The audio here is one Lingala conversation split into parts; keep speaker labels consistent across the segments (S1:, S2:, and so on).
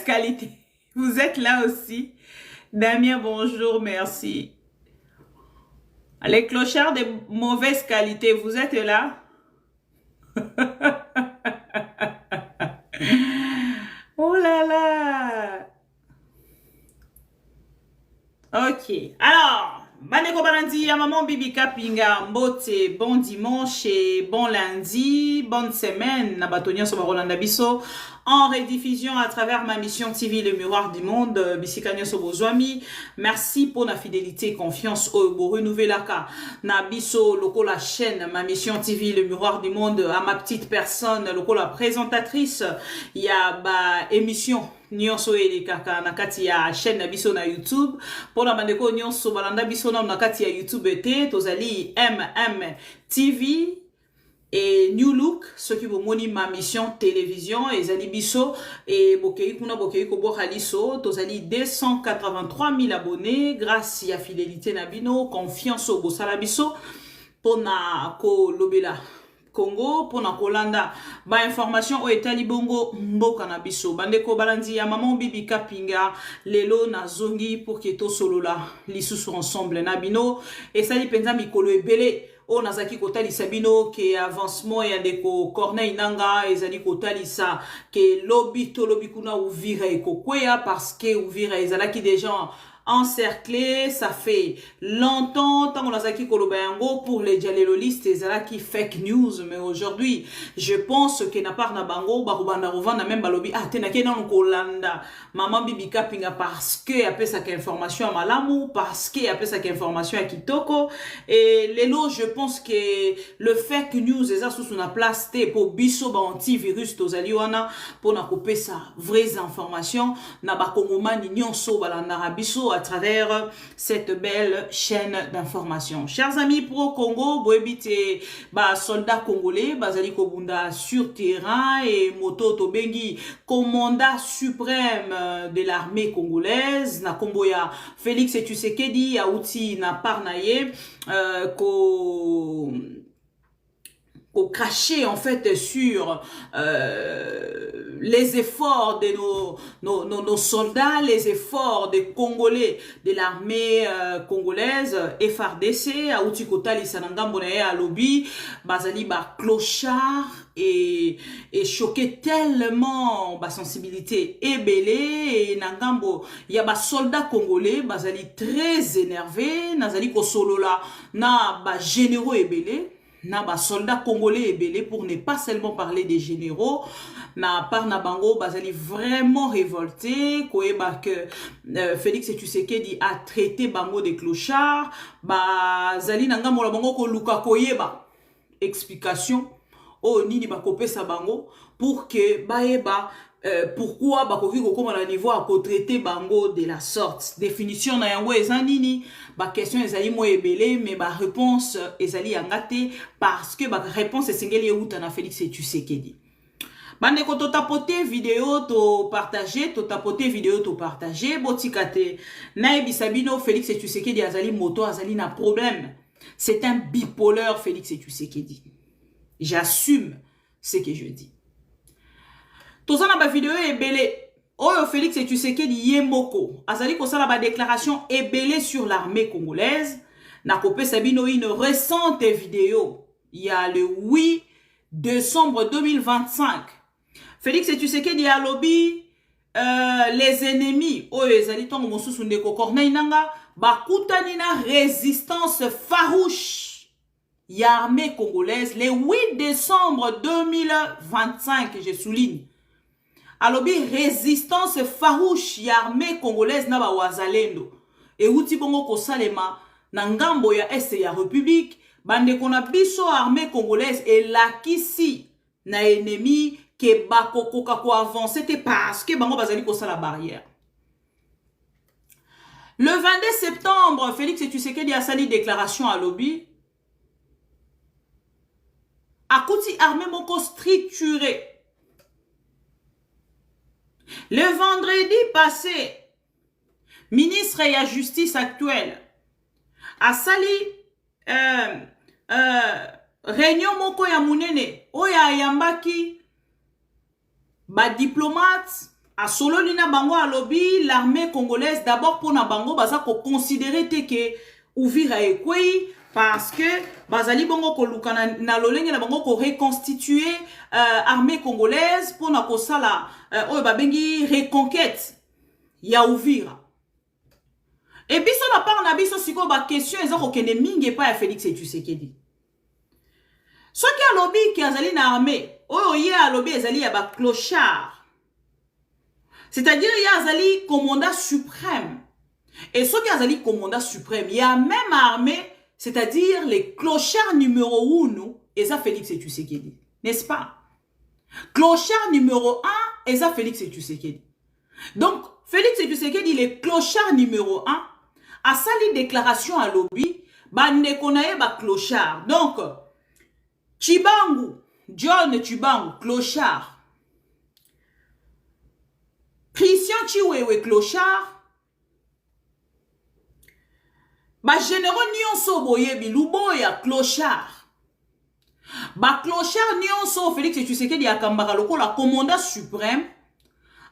S1: mauvaise qualité. Vous êtes là aussi. Damien, bonjour, merci. Les clochards de mauvaise qualité, vous êtes là? Oh là là! Ok. Alors, Baneko Balandi, à maman Bibi Kapinga, Mbote, bon dimanche et bon lundi, bonne semaine, Nabatonia Sobarolanda Bisso, en rediffusion à travers ma mission TV Le Miroir du Monde, Bisikanya Sobozwami. Merci pour la fidélité et confiance au renouvelaka. Nabiso, loko la chaîne, ma mission TV Le Miroir du Monde, à ma petite personne, loko la présentatrice, il y a émission. Nyonso elekaka na kati ya chaîne na biso na YouTube pona bandeko nyonso balanda biso na kati ya YouTube te tozali TV et New Look ce qui bomoni ma mission télévision ezali biso et bokei kuna bokei ko boraliso tozali 283 000 abonnés grâce à fidélité na bino confiance au bosala biso pona ko lobela Congo pour na kolanda ba information o etali bongo mboka na biso bandeko balandi ya maman Bibi Kapinga lelo na zongi pour que to solola lisusu ensemble na bino et sali penza mikolo ebele o nazaki kotali sabino ke avancement ya ndeko Corneille Nanga ezali kotali sa ke lobby to lobby kuna Uvira ekokwea parce que Uvira ezalaki déjà encerclé, ça fait longtemps tant qu'on a zaki kolobayango pour les dialelolistes et zalaki fake news mais aujourd'hui je pense que na part na bango barubanda rovanda même balobi ah tenake na kolanda maman Bibi Kapinga parce que après sa information à malamu parce que après sa information à kitoko et lelo je pense que le fake news eza sous na place te pour biso ba antivirus tozali wana pour na couper sa vraies informations na ba kongomani nyonso balanda biso à travers cette belle chaîne d'information. Chers amis pro Congo, boebite ba soldats congolais, bazali kobunda sur terrain et moto tobengi commandant suprême de l'armée congolaise na komboya Félix Tshisekedi auti na parnaye au cracher en fait sur les efforts de nos soldats, les efforts des Congolais, de l'armée congolaise, FRDC, à Outikotali Sanangambonaye à lobby, Bazali ba clochard et choqué tellement ba sensibilité ébélée et Nangambo, il y a ba soldats congolais, Bazali très énervé, Nazali ko solola na ba généraux ébélés. Na ba soldats congolais ébélés pour ne pas seulement parler des généraux na par na bango bazali vraiment révolté koeba que Félix Tshisekedi a traité bango de clochards bazali nanga mola bango ko luka koyeba explication o nini ba kopesa bango pour que baeba pourquoi bakoki kokoma na niveau à traiter bango de la sorte définition na yango ezanini ba question ezali mo ebele mais ba réponse ezali yangate parce que ba réponse esengeli euta na Félix Tshisekedi bande ko to tapoter vidéo to partager botikate na ebisabino Félix Tshisekedi azali moto azali na problème c'est un bipolaire Félix Tshisekedi j'assume ce que je dis. Tozana ba vidéo ebele oyo Félix Tshisekedi yemoko azali kosala ba déclaration ebele sur l'armée congolaise na kopesa bino une récente vidéo il y a le 8 décembre 2025 Félix Tshisekedi a lobby les ennemis oyo ezali tongo mosusu ndeko Corneille Nanga bakutani na résistance farouche ya armée congolaise le 8 décembre 2025 je souligne alobi résistance farouche ya armée congolaise na ba wazalendo e uti bongo kosalema na ngambo ya este ya république bande kona biso armée congolaise et lakisi na ennemi ke bakokoka ko avancer te parce que bango bazali kosala barrière. Le 22 septembre Félix Tshisekedi a sali déclaration à lobby akuti armée moko structurée. Le vendredi passé, ministre et la justice actuelle a sali réunion moko ya munene oya yambaki ba diplomate A solo lina bango a lobby, l'armée congolaise, d'abord pour na bango, baza ko considérer te que Uvira ekwei, parce que bazali bongo ko lukana na lolenge na bango ko reconstituer armée congolaise pour na ko sala oyo babengi reconquête ya Uvira. Et puis ça na part na biso siko ba question eza ko kende mingi pa ya Félix Tshisekedi. Ce qui a lobby qui azali na armée, oyo ye a lobby ezali ya ba clochard. C'est-à-dire il y a azali commandant suprême. Et ce qui a azali commandant suprême, il y a même armée, c'est-à-dire les clochards numéro 1, et ça Félix Tshisekedi. N'est-ce pas? Clochard numéro 1, et ça Félix Tshisekedi. Donc, Félix Tshisekedi, il est clochard numéro 1, a sali déclaration à lobby, ba ne konaye ba clochard. Donc, Chibangu, John Chibangu, clochard. Christian Chiwewe, clochard. Ba généraux nyonso boyebi luboya clochard. Ba clochard nyonso Félix Tshisekedi akambaka lokola commandant suprême.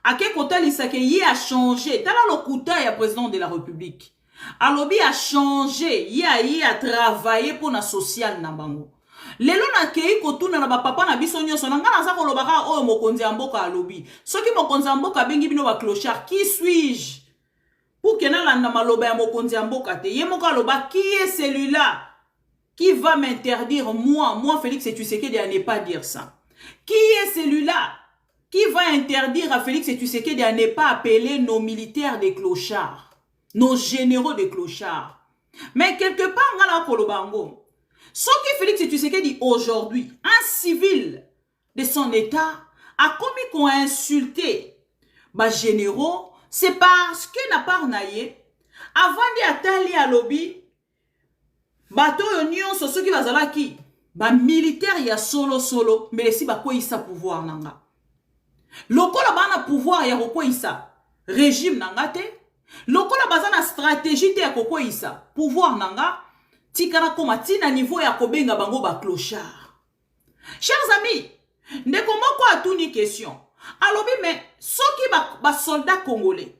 S1: Ake kota lisake yi a changé. Tala lokuta ya président de la République. Alobi a changé. Yi a travaillé pour na social na bango. Lelo na kei kotuna na ba papa na biso nyonso na ngana za kolobaka oyo mokonzi ya mboka alobi. Soki mokonzi ya mboka bengi bino ba clochard, qui suis-je? Pour que na landa maloba ya mokonzi ya mboka te. Ye moko aloba, qui est celui-là qui va m'interdire moi Félix Tshisekedi à ne pas dire ça? Qui est celui-là qui va interdire à Félix Tshisekedi à ne pas appeler nos militaires des clochards, nos généraux des clochards? Mais quelque part, ngala kolobango. Ce que Félix Tshisekedi aujourd'hui, un civil de son état, a commis qu'on a insulté les généraux, c'est parce que n'a pas naïe, avant de atali à lobby, bateau union sur ceux qui va zala qui, ba militaire ya solo, mais si ba quoi isa pouvoir nanga. Loko la bana pouvoir ya quoi isa, régime nanga te, loko la bazana stratégie te ya quoi isa, pouvoir nanga. Tikana koma tina niveau ya kobenga bango ba clochard. Chers amis, ndeko moko atuni question. Alobi mais soki ba soldat congolais.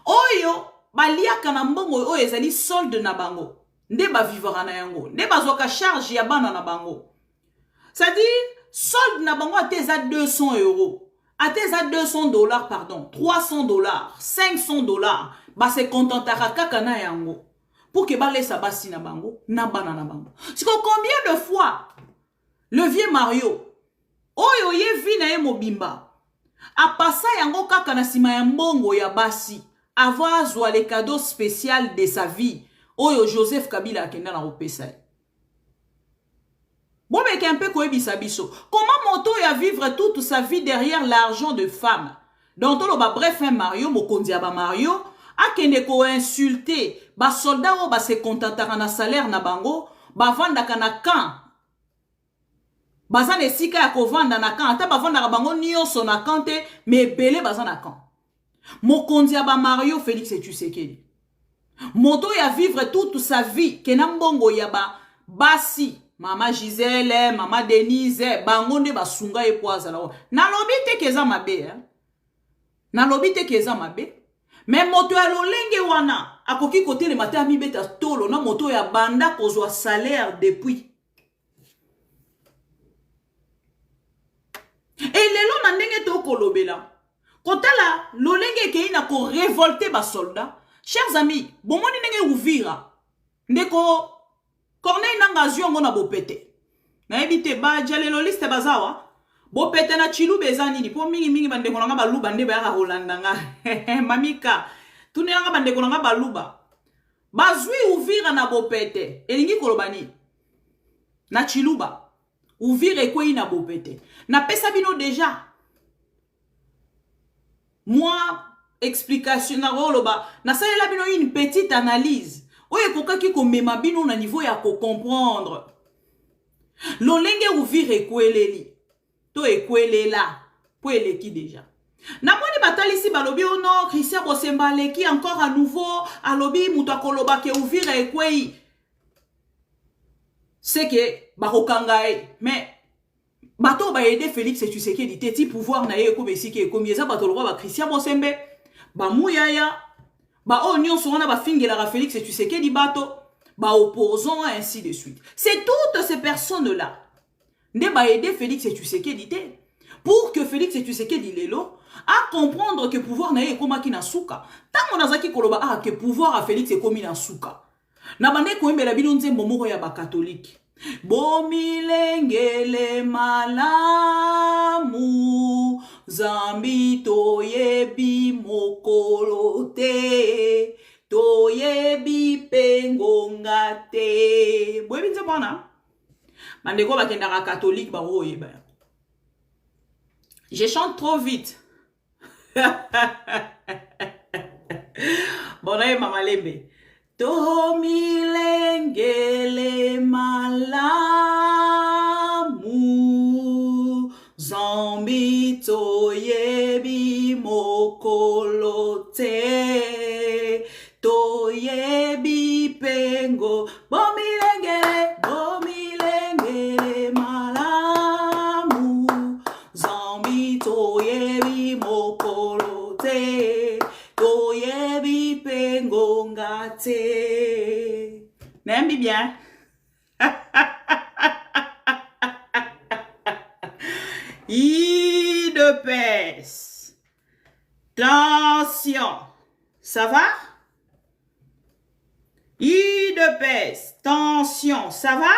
S1: Oyo baliaka na mbongo oyo ezali solde na bango. Nde ba vivra na yango. Nde bazoka charge ya bana na bango. C'est-à-dire solde na bango ateza 200 €. Ateza 200 $, pardon, 300 $, 500 $. Ba se contentara kaka na yango. Pour que balé sa basi na bango, na bana na bango. C'est combien de fois le vieux Mario, oyo ye vi na ye mobimba, a passé yango kaka na sima ya mbongo ya basi, avoir zwa les cadeaux spéciaux de sa vie, oyo Joseph Kabila akenda na opesa. Bon mais un peu koyebisa biso. Comment moto ya vivre toute sa vie derrière l'argent de femme? Donc on ba bref un Mario mokonzi ba Mario akende ko insulter ba soldat o ba se contentaka na salaire na bango ba vandaka na camp bazana esika ya ko vanda na camp ata ba vandaka bango nyonso na camp te mais belé bazana camp mokonzi ba Mario Félix Tshisekedi moto ya vivre toute sa vie kena mbongo ya ba basi mama Gisèle mama Denise bango nde basunga e poaza la na lobi te keza mabe na lobi te keza mabe. Mais moto ya lolenge wana akoki kote le matin mi beta tolo na moto ya banda kozwa salaire depuis. Et lelo na ndenge to kolobela. Kotala lolenge ke ina ko révolter ba soldat. Chers amis, bomoni ndenge Uvira. Ndeko Corneille Nangazi ngona bopete. Na ebite ba jalelo liste bazawa. Bo pete na chilu bezani ni po mingi bandeko nanga baluba nde ba Holanda nga mamika tune nanga bandeko nanga baluba bazwi Uvira na bo pete elingi kolobani na chiluba Uvira ekwei na bo pete na pesa bino déjà moi explication na roloba na salela bino une petite analyse oye kokaki ko mema bino na niveau ya ko comprendre lolenge Uvira ekweleli to ekwelela po eleki déjà. Na moni batalisi balobi o non Christian Bosemba leki encore à nouveau alobi muta koloba ke Uvira ekwei. C'est que barokangae mais Bato ba aider Félix et Tshisekedi teti pouvoir na ye ko besiki ko mieza bato le roi ba Christian Bosembe ba Mouyaya ba onyon sona ba fingela ka Félix et Tshisekedi bato ba opposants ainsi de suite. C'est toutes ces personnes là ne ba aider Félix et Tshisekedi pour que Félix et Tshisekedi lelo à comprendre que pouvoir na ye komaki na suka. Tango nazaki koloba que pouvoir a Félix et komi na suka. Na bande ko mbela bino nzembo moko ya ba catholique. Bomilengele malamu zambi toyebi mokolo te toyebi pengonga te. Boyebi nzembo wana bandeko bakendaka catholique ba oyeba. Je chante trop vite. Bon, là, Mama Lembe. Tomilengele malamu zambi toyebi mokolo te toyebi pengo bomilengele malamu zambi toyebi mokolo te toyebi pengo ngate. N'aime bien. I de pèse. Tension. Ça va? I de pèse. Tension. Ça va?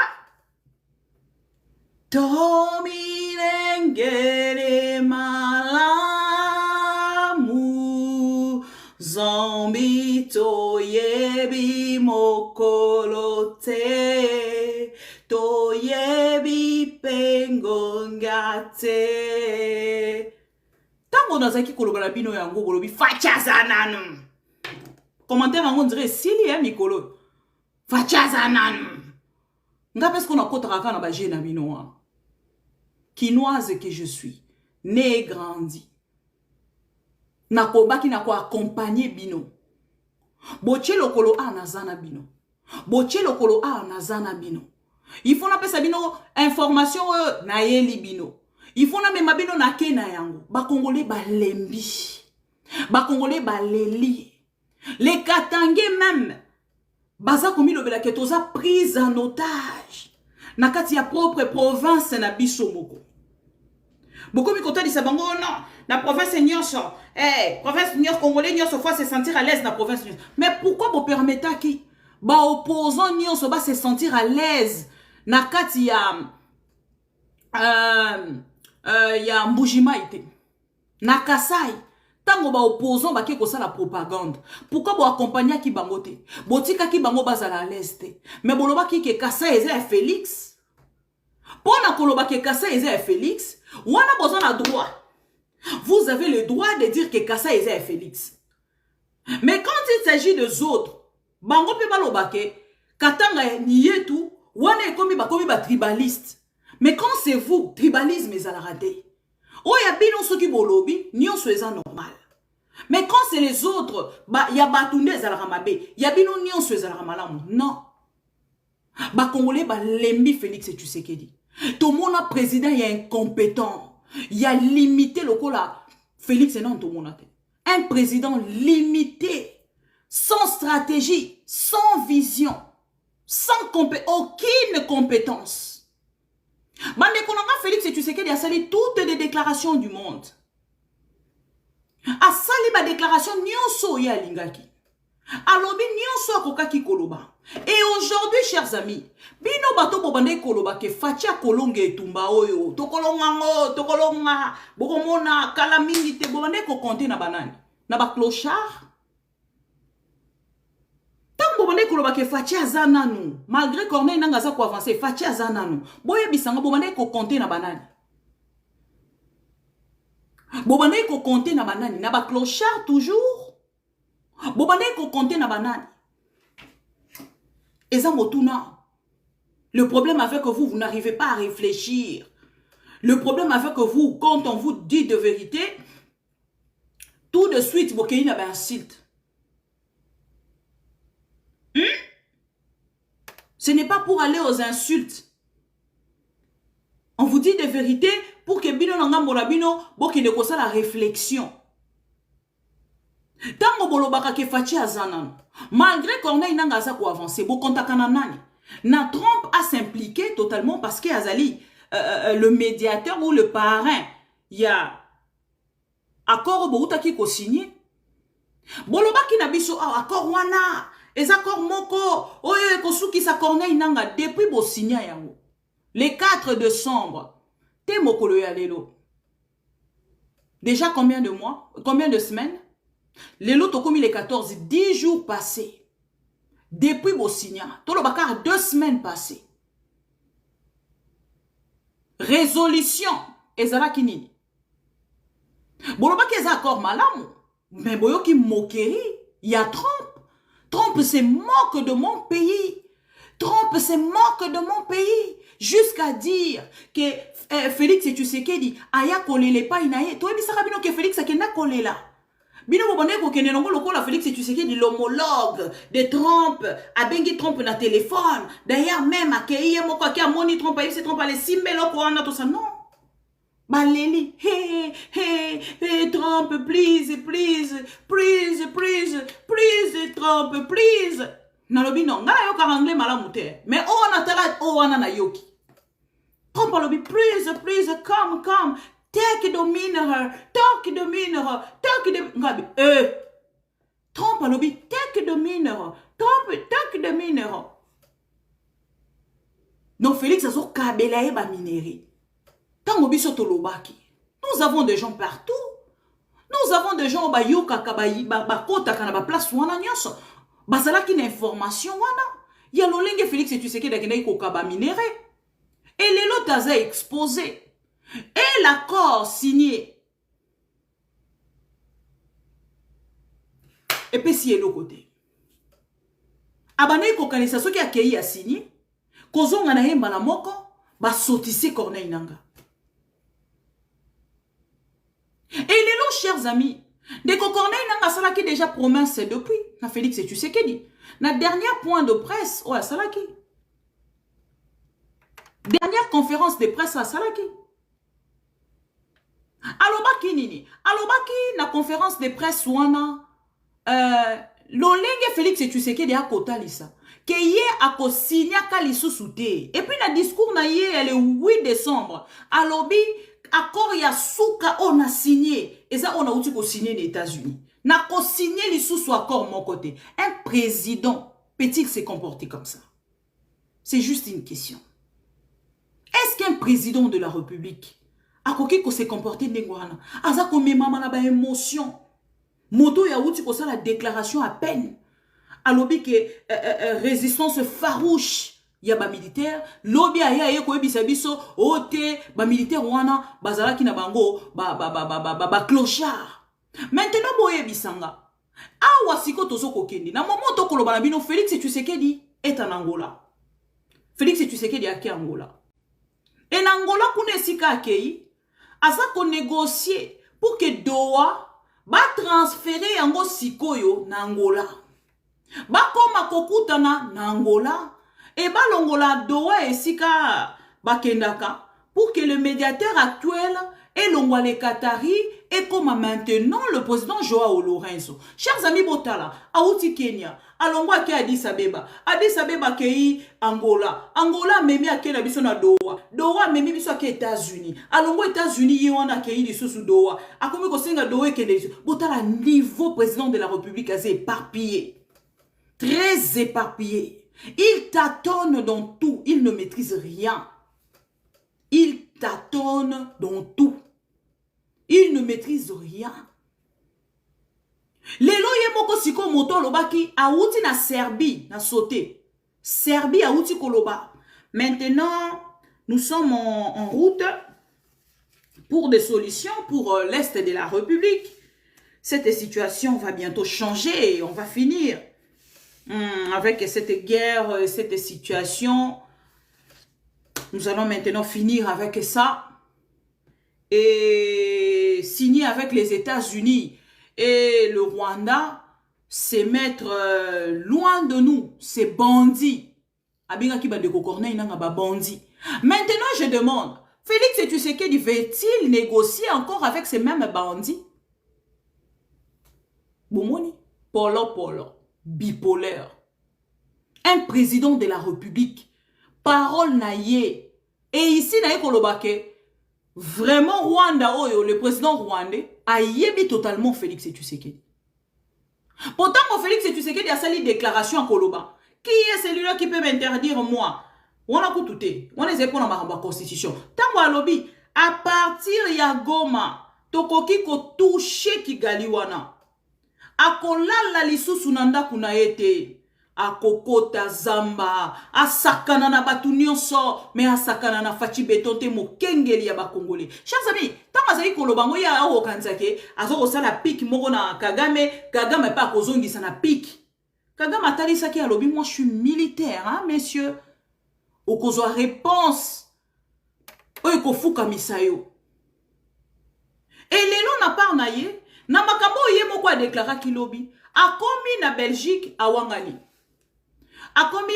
S1: Tomilengele malamu zambi toyebi mokolo te toyebi pengonga te. Tango nazaki koloba bino yango bolobi fachaza nanu. Commentaire yango dirait sili ya mikolo. Fachaza nanu. Nga parce qu'on a kotaka na ba jena bino. Quinoise que je suis, né et grandi. Nakoba ki nako accompagner bino. Boche lokolo a nazana bino. Boche lokolo a nazana bino. Il faut na pesa bino information na yeli bino. Il faut na mema bino na kena yango. Ba Congolais ba lembi. Ba Congolais ba leli. Les Katangais même. Baza komi lobela ke toza prise en otage. Nakati ya propre province na biso moko. Beaucoup mi kota di sabango non. Na province nyonso. Province nyonso congolais nyonso faut se sentir à l'aise na province nyonso. Mais pourquoi vous permettez ki ba opposant nyonso ba se sentir à l'aise na kati ya ya Mbujima ite. Na Kasai. Tango ba opposant ba ke kosa la propagande. Pourquoi bo accompagner ki bango te? Botika ki bango bazala à l'aise te. Mais boloba ki ke Kasai eza Félix. Pona koloba ke Kasai eza Félix, wana besoin na droit. Vous avez le droit de dire que Kasai eza Félix. Mais quand il s'agit des autres, bango pe baloba ke katanga niyetu, wana ekomi ba tribaliste. Mais quand c'est vous, tribalisme ezala raté. Oh, ya bino soki bolobi, nyonso eza normal. Mais quand c'est les autres, ya batunde ezala ramabe, ya bino nyonso ezala ramalamu. Non. Ba Congolais ba lembi Félix et Tshisekedi. Tout le monde président y a incompétent. Il y a limité le coup là. Félix et non tout le monde. Un président limité, sans stratégie, sans vision, sans aucune compétence. Bande konanga Félix et Tshisekedi a sali toutes les déclarations du monde. A sali ba déclaration nyonso ya lingaki. Alobi nyonso akokaki koloba. Et aujourd'hui, chers amis, bino bato bobande koloba ke fatia kolonge etumba oyo, tokolonga, bokomona kalamingi te bobande ko compter na banani, na ba clochard. Tant bobande koloba ke fatia zananu, malgré Corneille nanga za ko avancer, fatia zananu. Boye bisanga bobande ko compter na banani. Bobande ko compter na banani, na ba clochard toujours. Bobande ko compter na banani. Et ça motuna. Le problème avec vous, vous n'arrivez pas à réfléchir. Le problème avec vous, quand on vous dit de vérité, tout de suite, vous avez une insulte. Ce n'est pas pour aller aux insultes. On vous dit des vérités pour que bino nanga morabino bokende kosa la réflexion. Tango bolobaka ke fachi azanan. Malgré Corneille nanga za ko avancer, bo kontakana nani. Na Trump a s'impliqué totalement parce que Azali, le médiateur ou le parrain, il y a accord bouta qui ko signé. Bolobaki na biso accord wana, les accords moko, oye kosuki sa Corneille nanga depuis bo signé yango. Le 4 décembre, te mokolo ya lelo. Déjà combien de mois, combien de semaines? Lelo to komi les 14, 10 jours passés. Depuis bo signé, to lo bakar 2 semaines passées. Résolution ezala kinini. Bolobaki eza accord malamu. Mais boyo ki moquerie, il y a Trump. Trump se moque de mon pays. Trump se moque de mon pays. Jusqu'à dire que Félix Tshisekedi aya kolele pa inaye. Toi bisaka bino que Félix akenda kolela. Bino mobone ko kende nongo lokola Félix Tshisekedi l'homologue de Trump. A bengi Trump na téléphone. D'ailleurs même akeye moko ki amoni Trump ayi se Trump ale simbelo ko wana to ça non. Baleli, hey, Trump, please, Trump, please. Nalobi non, ngala yoka anglais malamute. Mais on a tala, wana na yoki. Trump alobi, please, come, take the mineral, ngabi, Trump alobi, take the mineral, take the mineral. Donc Félix a so kabela ba minerie. Nous avons des gens partout. Nous avons des gens au place bazala ki information wana. Ya lolenge Félix et tu sais que dakena ko kaba minéré. Et les lots taza exposé. Et l'accord signé. Et puis si est l'autre côté. Abane ko kanisa soki akei a signé. Kozo ngana hemba la moko ba sotise Corneille nanga. Et les lots, chers amis, dès que Corneille n'a pas déjà promesse depuis, na Félix et tu sais qu'est dit. Na dernier point de presse, oh, Salaki. Dernière conférence de presse à Salaki. Alobaki nini. Alobaki na conférence de presse wana. L'olenge Félix et tu sais qu'est dit à kota lisa. Que yé a ko signa kalisu soute. Et puis na discours na yé le 8 décembre. Alobi accord ya souka on a signé et ça on a outil ko signer les États-Unis. Na ko signer les sous accord mon côté. Un président peut-il se comporter comme ça? C'est juste une question. Est-ce qu'un président de la République a koki ko se comporter ndengwana? Aza ko mema na ba émotion. Moto ya outil ko ça la déclaration à peine. Alobi que résistance farouche. Il y a des militaires, lobby aya yeko ebisa biso ote ba militaire wana bazalaki na bango ba clochard. Maintenant boye bisanga. Awa siko tozo kokendi. Na moment to koloba na bino Félix Tshisekedi est en Angola. Félix Tshisekedi aki Angola. Et en Angola kune sika akei asa ko négocier pour que Doha ba transférer yango sikoyo na Angola. Ba koma kokutana na Angola. Et balongola Doha et Sika Bakendaka pour que le médiateur actuel et l'ongwale Qatari et comme maintenant le président Joao Lorenzo. Chers amis Botala, Aouti Kenya, Alongwa ke Addis Abeba kei Angola, Angola memi ake na biso na Doha, Doha memi biso ake États-Unis, Alongwa États-Unis yona kei di sous Doha, akomi ko senga Doha kende Botala niveau président de la République assez éparpillé, très éparpillé. Il tâtonne dans tout. Il ne maîtrise rien. Il tâtonne dans tout. Il ne maîtrise rien. Lelo yemoko siko moto lobaki aouti na Serbie na sauté. Serbie aouti koloba. Maintenant, nous sommes en route pour des solutions pour l'Est de la République. Cette situation va bientôt changer et on va finir avec cette guerre, cette situation. Nous allons maintenant finir avec ça et signer avec les États-Unis et le Rwanda, se mettre loin de nous, ces bandits. Maintenant, je demande, Félix Tshisekedi veut-il négocier encore avec ces mêmes bandits? Bomoni, polo, bipolaire. Un président de la République, parole naïe. Et ici, naïe kolobake, vraiment Rwanda, le président rwandais, a yébi totalement Félix Tshisekedi. Pourtant, quand Félix Tshisekedi a sali déclaration à Koloba, qui est celui-là qui peut m'interdire moi? On a coûté, on les épaules dans ma constitution. Tango à lobby, à partir ya Goma, tokoki ko touche Kigali wana. Akolala lisusu nanda kuna ete. Akokota zamba, asakana na batu nyonso, mais asakana na fachi betonte mo kengeli ya ba Congolais. Chers amis, tanga zali kolobango ya awo kanzake, azo kosala pik moko na Kagame pa kozongisa na pik. Kagame atalisa ki alobi, moi je suis militaire, hein, messieurs. Okozwa réponse. Oyo kofuka misayo. Et lelo na par na ye, na makambo ye moko a déclaré kilobi, akomi na Belgique awangani. Akomi,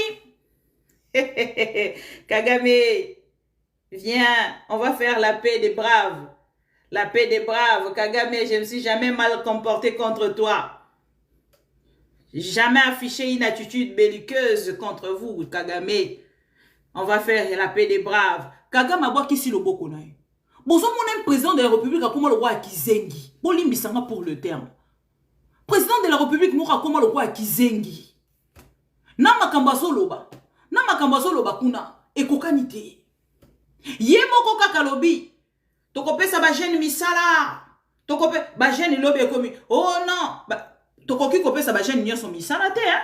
S1: Kagame, viens, on va faire la paix des braves. La paix des braves. Kagame, je ne me suis jamais mal comporté contre toi. Jamais affiché une attitude belliqueuse contre vous, Kagame. On va faire la paix des braves. Kagame a boit qui si le boko naï. Bon, mon président de la République a comment le roi Kizengi. Bon, limbisanga pour le terme. Président de la République moura comment le roi Kizengi. Na makambazo loba kuna ekokanite. Ye moko kaka lobi. Tokopesa ba jeune misala. Tokope ba jeune lobi ekomi. Oh non, tokoki kopesa ba jeune nyonso misala te hein.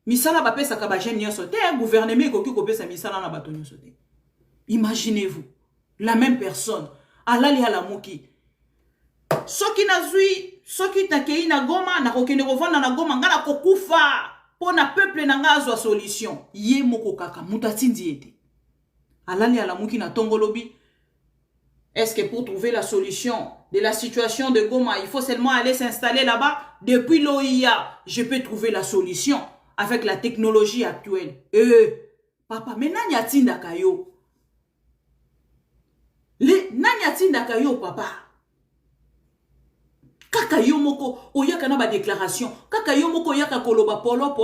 S1: Misala ba pesa ka ba jeune nyonso te, gouvernement ekoki kopesa misala na bato nyonso te. Imaginez-vous, la même personne alali ala moki. Soki nazui, soki takei na Goma na kokende kovanda na Goma ngana kokufa. Pour na peuple nanga azwa solution. Ye moko kaka, mutatindi ete. Alali ala muki na tongolobi. Est-ce que pour trouver la solution de la situation de Goma, il faut seulement aller s'installer là-bas? Depuis l'OIA, je peux trouver la solution avec la technologie actuelle. Papa, mais nanya tinda kayo? Nanya tinda kayo, papa? Kaka yo moko oyaka na ba déclaration, kaka yo moko oyaka koloba polo.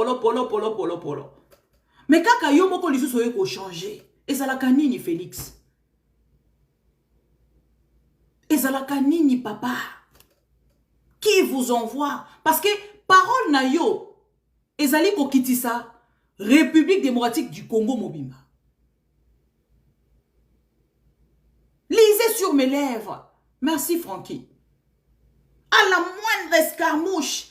S1: Mais kaka yo moko lisusu oyeko changer. Ezalaka nini Félix? Ezalaka nini papa? Qui vous envoie? Parce que parole na yo ezali kokitisa République démocratique du Congo mobimba. Lisez sur mes lèvres. Merci Francky. À la moindre escarmouche,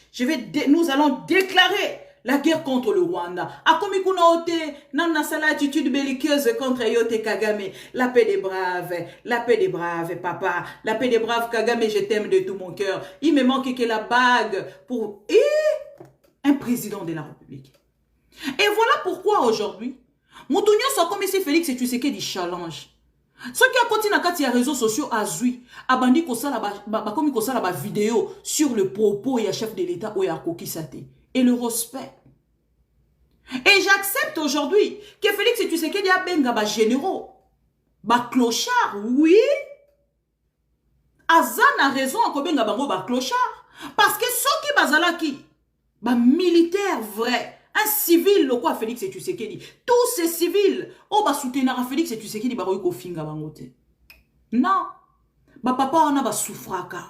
S1: nous allons déclarer la guerre contre le Rwanda. A comme kuna ote, nan sala attitude belliqueuse contre Yote Kagame. La paix des braves, papa. La paix des braves, Kagame, je t'aime de tout mon cœur. Il me manque que la bague pour un président de la République. Et voilà pourquoi aujourd'hui, Moutounio soit comme ici Félix et Tshisekedi challenge. Ce qui a continué à les réseaux sociaux a zui, a bandi comme la vidéo sur le propos et à chef de l'État ou à Kokisate. Et le respect. Et j'accepte aujourd'hui que Félix et Tshisekedi a benga ba généraux, ba clochard, oui. Azan a raison à benga bango ba clochard. Parce que ceux qui bazalaki, ba militaire vrai. Un civil, le quoi Félix et Tshisekedi. Tous ces civils, oh bah soutenir Félix et Tshisekedi, bah ko finga bangote. Non. Bah papa on a ba souffraka.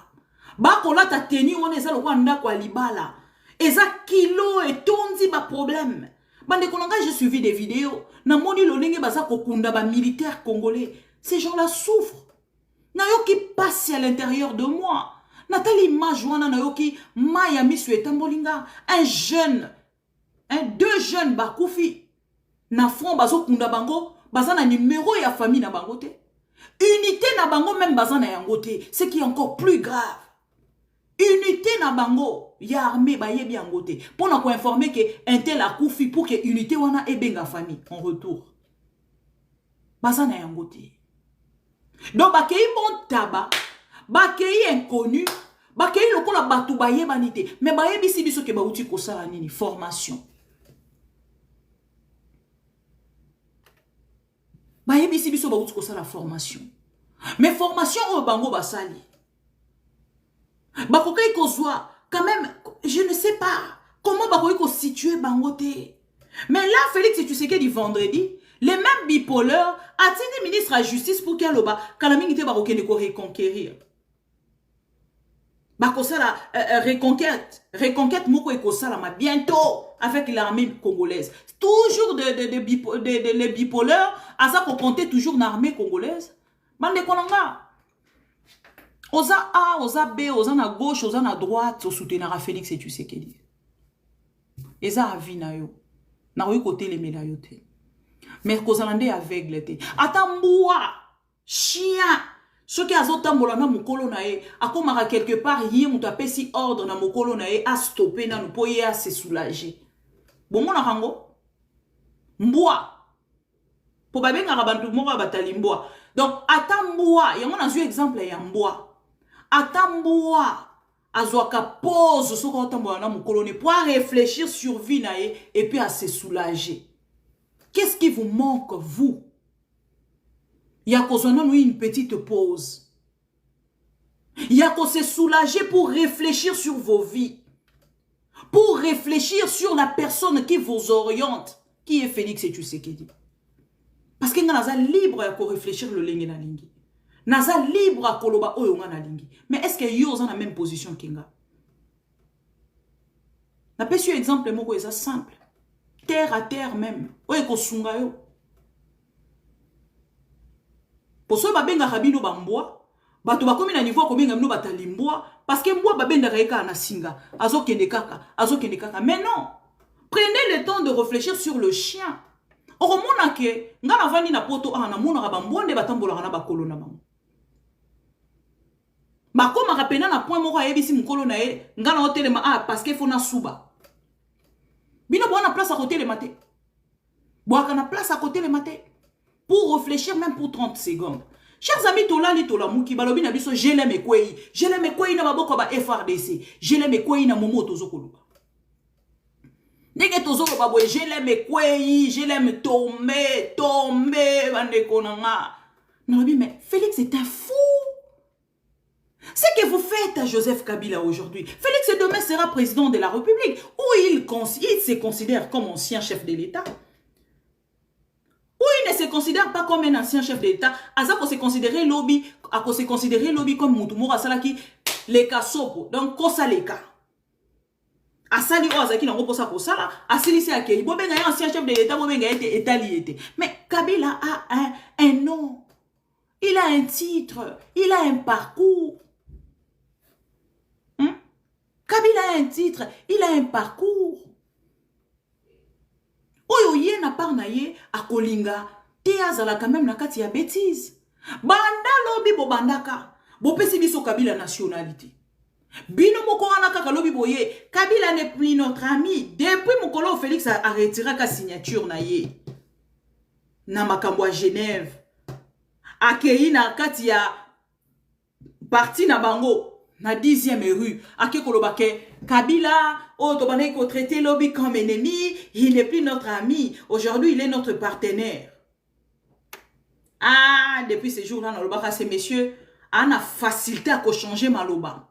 S1: Bah kola ta teni on est le quoi nda kwa libala. Eza kilo et tondi ba problème. Bah de kolanga j'ai suivi des vidéos. Na moni lo nenge baza kokunda ba militaires congolais. Ces gens-là souffrent. Na yo qui passe à l'intérieur de moi. Nathalie Majouana na yo qui maya misu etambolinga. Un jeune. Deux jeunes bakoufi na front bazo kunda bango baza na numéro ya famille na bango te unité na bango même baza na yango te ce qui est encore plus grave unité na bango ya armée ba yebi yango te pour na ko informer que un tel a koufi pour que unité wana ebenga famille en retour baza na yango te donc bakei mon taba bakei inconnu bakei lokola batu ba yebani te mais ba yebi si biso ke ba uti ko sala nini formation. Bayebi si biso ba uti ko sala formation. Mais formation au bango basali. Bakokai kozwa, quand même, je ne sais pas comment bakokai ko situer bangote. Mais là, Félix Tshisekedi vendredi, les mêmes bipolaires attendent le ministre de la Justice pour qu'il y ait le baroké de reconquérir. Bakosala reconquête moko ekosala ma bientôt avec l'armée congolaise. Toujours les bipolaires, à ça qu'on comptait toujours l'armée congolaise. Bande konanga. Oza A, oza B, oza na gauche, oza na droite, au soutenir Félix Tshisekedi. Eza avi na yo. Na yo côté les médailles. Mais kozalande aveugle te. Atamboua, chien. Ceux qui azotambola na mukolo na ye, akomaka quelque part, yé mouta pesi ordre na mukolo na ye, a stopper na nous pour y a se soulager. Bon mon arango? Mboua. Pour babenga rabantu moko batali mboua. Donc atamboua, yango na zu exemple ya mboua. Atamboua. Azwaka pose ce qu'on tambola na mukolo ne pour réfléchir sur vie na ye et puis à se soulager. Qu'est-ce qui vous manque, vous? Il y a qu'on une petite pause. Il y a qu'on se soulager pour réfléchir sur vos vies. Pour réfléchir sur la personne qui vous oriente. Qui est Félix Tshisekedi? Parce que naza libre à réfléchir le lingue na lingi. Naza libre à koloba oyonga na lingi. Mais est-ce que yo dans la même position qu'enga? Na pesi exemple moko eza simple. Terre à terre même. Oye ko sunga yo. Pour ça babenga rabino bamboa, bato bakomi na niveau kobenga mino batalimboa parce que mboa babenda kaeka na singa, azokende kaka. Mais non. Prenez le temps de réfléchir sur le chien. Oromona ke nga na vandi na poto na mona bambonde batambola na bakolo na bango. Bakoma rapena na point moko ayebisi mukolo na ye, nga na hotelema parce que faut na suba. Bino bona place à côté le matin. Boaka na place à côté le matin. Pour réfléchir même pour 30 secondes. Chers amis, tolali tolamuki balobi na biso je l'aime kwei. Je l'aime kwei na baboko ba FRDC. Je l'aime kwei na momo tozokoluka. Ndenge tozokoluka boye je l'aime kwei, je l'aime tomber bande konanga. Nalobi mais Félix est un fou. Ce que vous faites à Joseph Kabila aujourd'hui, Félix demain sera président de la République, où il se considère comme ancien chef de l'État. Où il ne se considère pas comme un ancien chef de l'État, à ça qu'on se considérait lobby, comme Moutoumora Salaki, les Kasopo, donc Kosaleka. À Sali Ozaki, on repose à Kosala, à Silisi Akei, Bobenga est ancien chef de l'État, Bobenga était étalié. Mais Kabila a un nom, il a un titre, il a un parcours. Kabila a un titre, il a un parcours. Oyo ye na par na ye a kolinga te azala quand même na kati ya bêtise. Banda lobi bo bandaka. Bo pesi biso Kabila nationalité. Bino moko wana kaka lobi boye. Kabila n'est plus notre ami. Depuis mokolo Félix a retiré ka signature na ye. Na makambo à Genève. Akei na kati ya parti na bango. Na 10e rue, ake kolobake Kabila, tobane ko traité lobby comme ennemi, il n'est plus notre ami. Aujourd'hui, il est notre partenaire. Ah, depuis ces jours-là, nalobaka ces messieurs, on a facilité à changer maloba.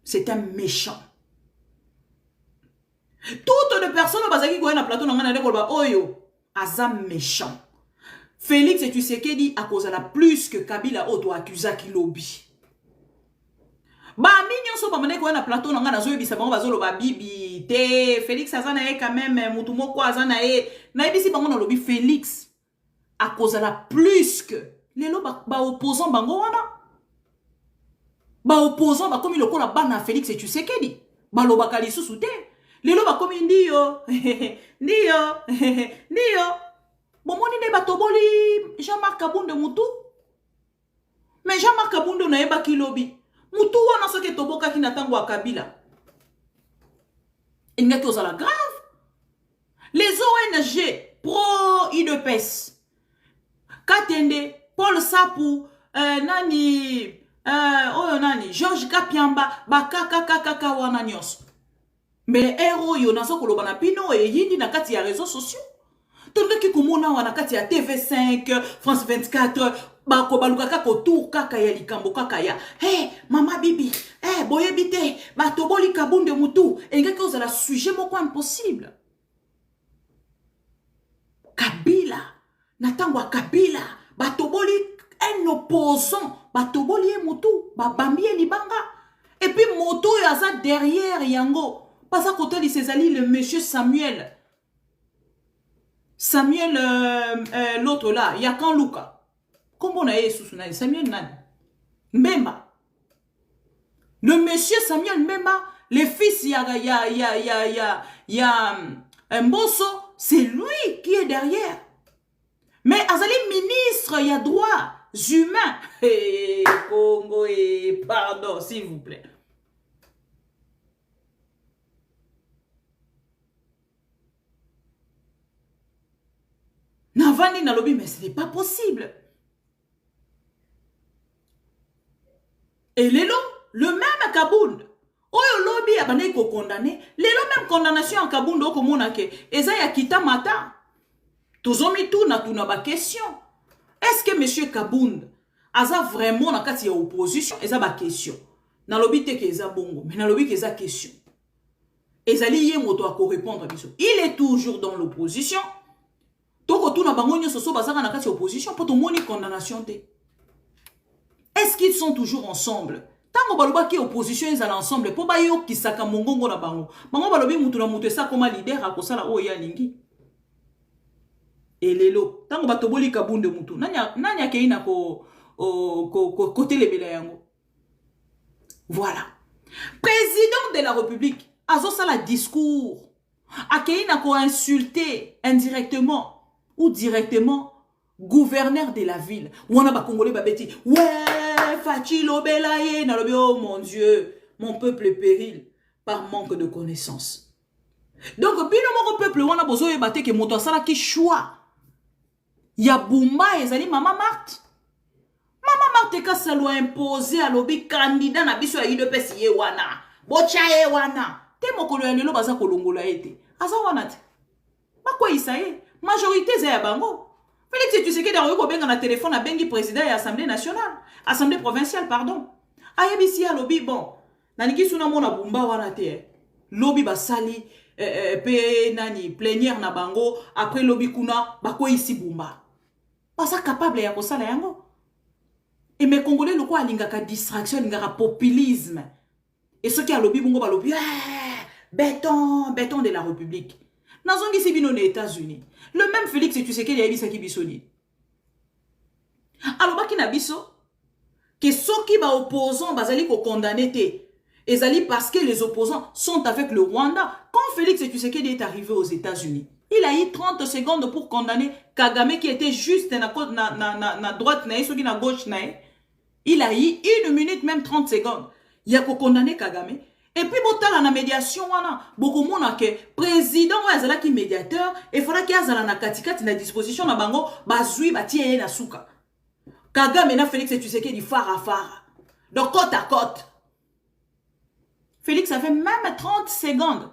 S1: C'est un méchant. Toutes les personnes bazaki ko na plateau ngana de kolba oyo, azam méchant. Félix Tshisekedi a cause la plus que Kabila auto accusaki lobby. Ba minyo so bamane ko na plateau nga na zo yebisa bango bazolo ba bibi te Félix azana e quand même mutu moko azana e na yebisi bango na lobi Félix a cause la plus que lelo ba opposant bango wana ba opposant ba komi lokola bana Félix Tshisekedi ba lobaka lisusu te lelo ba komi ndiyo ndiyo bomoni ne batoboli Jean-Marc Kabunde mutu mais Jean-Marc Kabunde na yeba kilobi mutu wana soki toboka ki na tango wa Kabila. Il n'y a que ça la grave. Les ONG pro-UDPS, Katende, Paul Sapou, nani, Georges Kapiamba, Bakaka wana nyos. Mais les héros yo naso koloba na pino et yindi na kati ya réseaux sociaux. tolingaki komona wana kati ya TV5 France 24 baluka kaka autour kaka ya likambo kaka ya mama bibi boyebi te batoboli kabunde mutu engaki ozala sujet moko impossible. Kabila na tango ya Kabila batoboli un opposant batoboli ye mutu babambi ye libanga et puis moto oyo aza derrière yango baza kotali sezali le monsieur Samuel l'autre là Yakan Luka kombo na ye susu na Samuel nani Mbemba, le monsieur Samuel Mbemba, le fils Mbosso, c'est lui qui est derrière. Mais Azali ministre, il y a droits humains. Hey, Congo, pardon, s'il vous plaît. Navani na lobby, mais ce n'est pas possible. Et Lelo, le même Kabound, oyo lobby abane ko condamné, Lelo même condamnation en Kabound oko monake, eza ya kita mata. Tozomi tout na ba question. Est-ce que monsieur Kabound aza vraiment na kati ya opposition, eza ba question. Na lobby te ke eza bongo, mais na lobby ke eza question. Ezali ye moto ako répondre biso. Il est toujours dans l'opposition. Toko tout na bango nyoso so bazaka na kati ya opposition pour to moni condamnation te. Est-ce qu'ils sont toujours ensemble? Tango baloba ki opposition ils allaient ensemble po ba yo kisaka mongongo na bango. Bango balobi mutu na mutu esa koma leader akosala o ya lingi. Et lelo, tango batoboli kabunde mutu. Nanya keina côté lebela yango. Voilà. Président de la République, azo sala discours. Akeina ko insulter indirectement ou directement gouverneur de la ville. Wana ba Congolais ba beti. Ouais, Fachi Lobelaye na lobi oh mon Dieu, mon peuple est péril par manque de connaissances. Donc bino moko peuple wana bozo yebate ke moto asala ki choix. Ya Bumba ezali Mama Marthe. Mama Marthe ka salo imposé à lobi candidat na biso ya UDPS ye wana. Bocha ye wana. Te mokolo ya lelo baza kolongola ete. Asa wana te. Bakwa isaye. Majorité za ya bango. Félix Tshisekedi a eu na téléphone à bengi président de l'Assemblée nationale, Assemblée provinciale, pardon. Ayebisi ya lobby bon. Naniki suna mona Bumba wana te. Lobby basali pe nani plénière na bango après lobby kuna bako ici Bumba. Pas capable ya kosala yango. Et mes Congolais loko alingaka distraction, alingaka populisme. Et ceux qui a lobby bongo ba lobby béton de la République. Nazongi si bino les États-Unis. Le même Félix Tshisekedi a dit ça qui bisoni. Alors baki na biso que ceux qui ba opposants bazali ko condamné te. Ezali parce que les opposants sont avec le Rwanda. Quand Félix Tshisekedi est arrivé aux États-Unis, il a eu 30 secondes pour condamner Kagame qui était juste na droite na ceux qui na gauche na. Il a eu 1 minute même 30 secondes. Il a ko condamné Kagame. Et puis, botala na médiation wana, beaucoup mona ke président wa azala ki médiateur, et fera ki azala na katikati na disposition na bango, bazui batie na suka. Kagame na Félix Tshisekedi fara fara. Donc côte à côte. Félix avait même 30 secondes.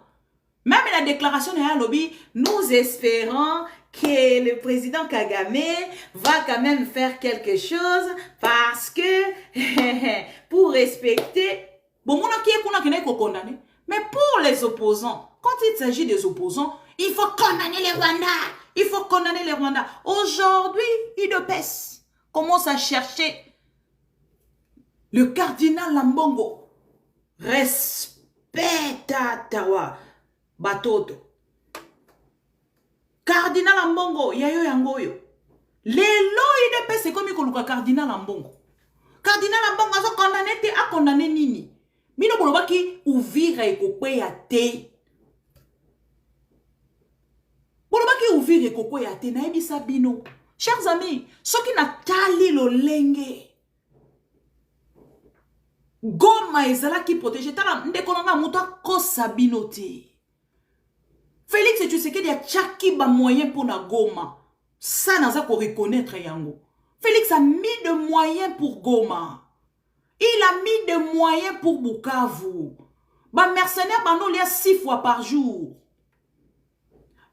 S1: Même la déclaration de lobby, nous espérons que le président Kagame va quand même faire quelque chose parce que pour respecter. Bon, mais pour les opposants, quand il s'agit des opposants, il faut condamner les Rwandais. Il faut condamner les Rwandais. Aujourd'hui, UDPS commence à chercher le cardinal Lambongo. Respecta tawa batoto. Cardinal Lambongo, yayo yangoyo. Lelo UDPS c'est comme il cardinal Lambongo. Cardinal Lambongo a condamné te a condamné nini. Mino bolobaki ouvrir ekoko ya te. Bolobaki ouvrir ekoko ya te na ebisa bino. Chers amis, ceux qui na tali lo lenge. Goma ezala ki protéger tala ndeko na muta kosa bino te. Félix Tshisekedi a tchaki ba moyen pour na Goma. Ça naza ko reconnaître yango. Félix a mis de moyens pour Goma. Il a mis des moyens pour Bukavu. Ba mercenaires bano lia 6 fois par jour.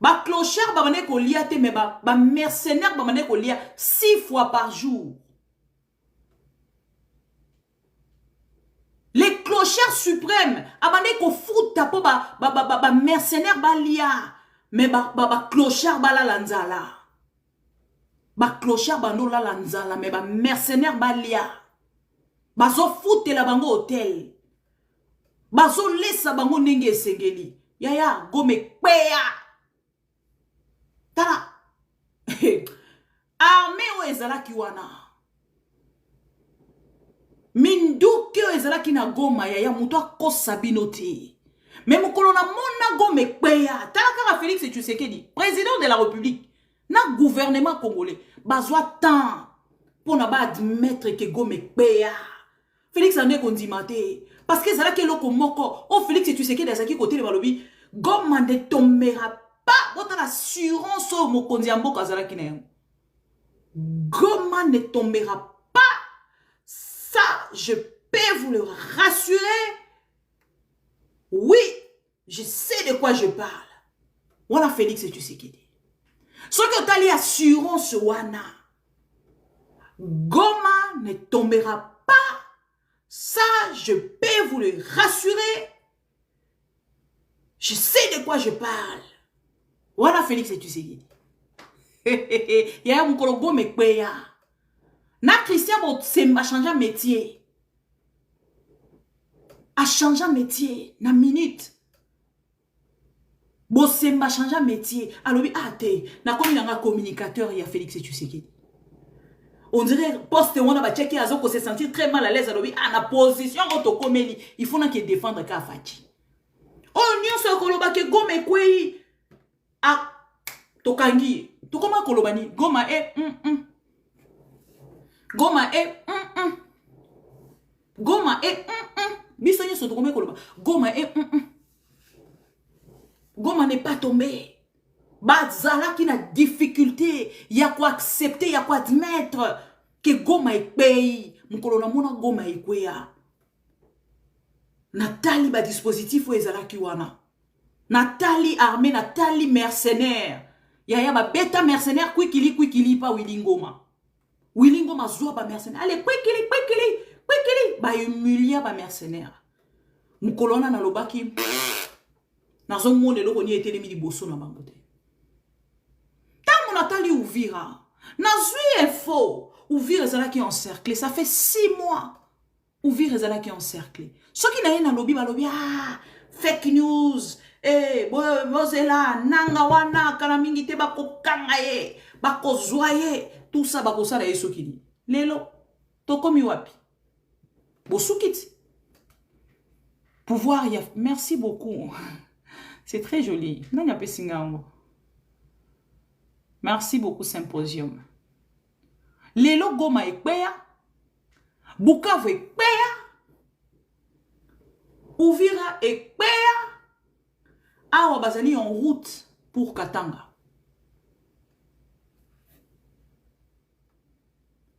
S1: Ba clochard ba mané ko lia te, mais ba mercenaire ba mané ko lia 6 fois par jour. Les clochards suprêmes, abandé ko fout tapo ba mercenaire ba lia, mais ba clochard ba la lanzala. Ba clochard ba no la lanzala, mais ba mercenaire ba lia. Bazo fout la bango hôtel. Bazo lesa bango nenge sengeli. Yaya gome kweya. Tala. Armée o ezala kiwana. Minduke o ezala kina goma yaya muto akosa binote. Mais mukolo na mona gome kweya. Tala kaka Félix Tshisekedi, président de la République, na gouvernement congolais, bazwa temps pour na ba admettre que gome kweya. Félix ande kondimate. Parce que ezala ke loko moko. Oh Félix Tshisekedi azaki côté de balobi. Goma ne tombera pas. Votre assurance au mokonzi amboka azala kine. Goma ne tombera pas. Ça, je peux vous le rassurer. Oui, je sais de quoi je parle. Voilà Félix Tshisekedi. Ce que tu as l'assurance wana. Goma ne tombera pas. Ça, je peux vous le rassurer. Je sais de quoi je parle. Voilà Félix Tshisekedi. Yaya mukologo mekweya. Na Christian Botsemba a changé métier. A changé métier. Na minute. Botsemba a changé métier. Alobi ate. Na komi nanga communicateur ya Félix Tshisekedi. On dirait poste on a checké à se sentir très mal à l'aise alobi na position auto komeli. Il faut na ki défendre ka fati. Oh nyonso koloba ke gome kwei. Ah tokangi. To koma kolobani goma e Goma e Goma e biso nyonso to koma koloba. Goma e Goma n'est pas tombé. Bazala qui na difficulté, ya quoi accepter, ya quoi admettre que Goma est pays. Mukolo na mona Goma est kwea. Natali ba dispositif ou ezala kiwana. Natali armée, Natali mercenaire. Ya ba beta mercenaire kwikili pa Willingoma. Willingoma zoa ba mercenaire. Allez kwikili ba humilia ba mercenaire. Mukolo na lobaki. Nazo monde loko ni etelemi liboso na bango te. Nathalie Ouvira. Nazui info. Ouvira ezala qui encerclé. Ça fait 6 mois. Ouvira ezala qui encerclé. Ce qui n'a rien à lobby, lobby, fake news. Eh, bozela, nanga wana, kanamingi te bako kangaye, bako zoye. Tout ça bako sala yeso kini. Lelo, tokomi wapi. Bosukiti. Pouvoir, merci beaucoup. C'est très joli. Nanya pe singango. Merci beaucoup, Symposium. Lelo Goma ekweya. Bukavu ekweya. Ouvira ekweya. Awa bazali en route pour Katanga.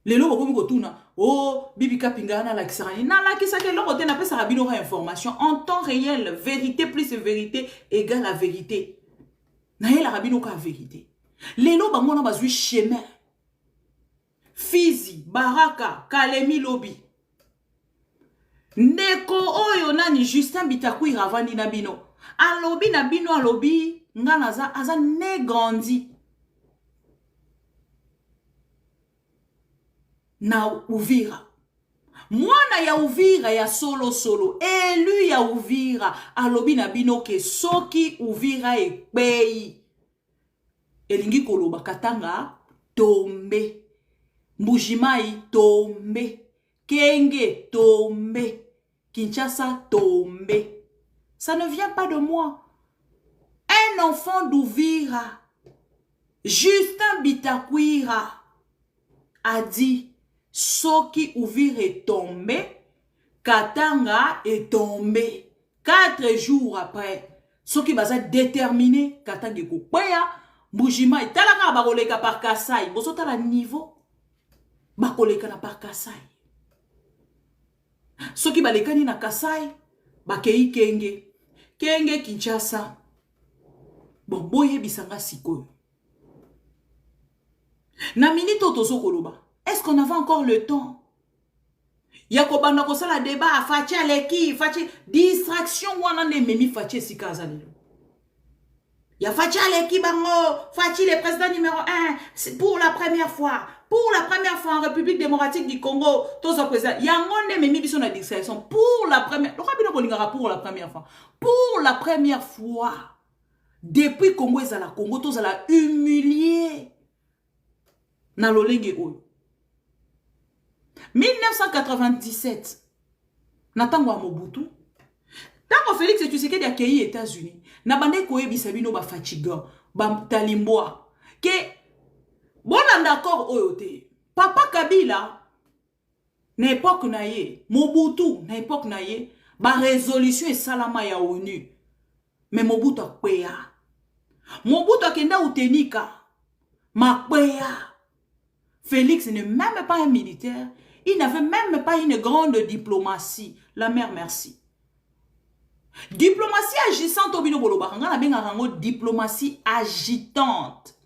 S1: Lelo bokomi kotuna. Oh, Bibi Kapinga na lakisani. Na lakisaki loko te na pesa rabino information. En temps réel, vérité plus vérité égale à vérité. Na yela rabino ka vérité. Lelo bangona bazui chemin. Fizi, Baraka, Kalemi Lobi. Ndeko oyo nani Justin Bitakui ravandi na bino. Alobi na bino alobi ngana aza negandi. Na Uvira. Mwana ya Uvira ya solo. Élu ya Uvira. Alobi na bino ke soki Uvira ekpei. Elingi koloba Katanga tombe. Mbujimai tombe. Kenge tombe. Kinshasa tombe. Ça ne vient pas de moi. Un enfant d'Ouvira, Justin Bitakwira, a dit Soki Uvira est tombé, Katanga est tombé. 4 jours après, Soki baza déterminé, Katanga est koupaya. Mbujima et talaka bakoleka par Kasai. Boso tala niveau. Bakoleka na par Kasai. Soki balekani na Kasai. Bakei Kenge. Kenge Kinshasa. Bon, boye bisanga sikoyo. Na minute otozo koloba. Est-ce qu'on avait encore le temps? Yakobanda kosala débat, fachi aleki, fachi distraction wana ne memi fachi sikaza lelo. Ya fachi aleki bango, fachi le président numéro 1, c'est pour la première fois. Pour la première fois en République démocratique du Congo, tous les présidents, yangonde memi biso na distraction pour la première. Pour la première fois. Pour la première fois. Depuis Congo ezala Congo tous la humilié. Na lolenge oyo. 1997, Natango a Mobutu. Tango Félix Tshisekedi a accueilli les États-Unis. Nabande koye bisabino ba fatiga, ba talimboa. Que bon d'accord oyote. Papa Kabila na époque na ye, Mobutu na époque na ye, ba résolution et salama ya ONU. Mais Mobutu a kweya. Mobutu a kenda utenika. Ma kweya. Félix n'est même pas un militaire. Il n'avait même pas une grande diplomatie. La mère, merci. Diplomatie agissante au bino bolo bakanga na benga rango diplomatie agitante.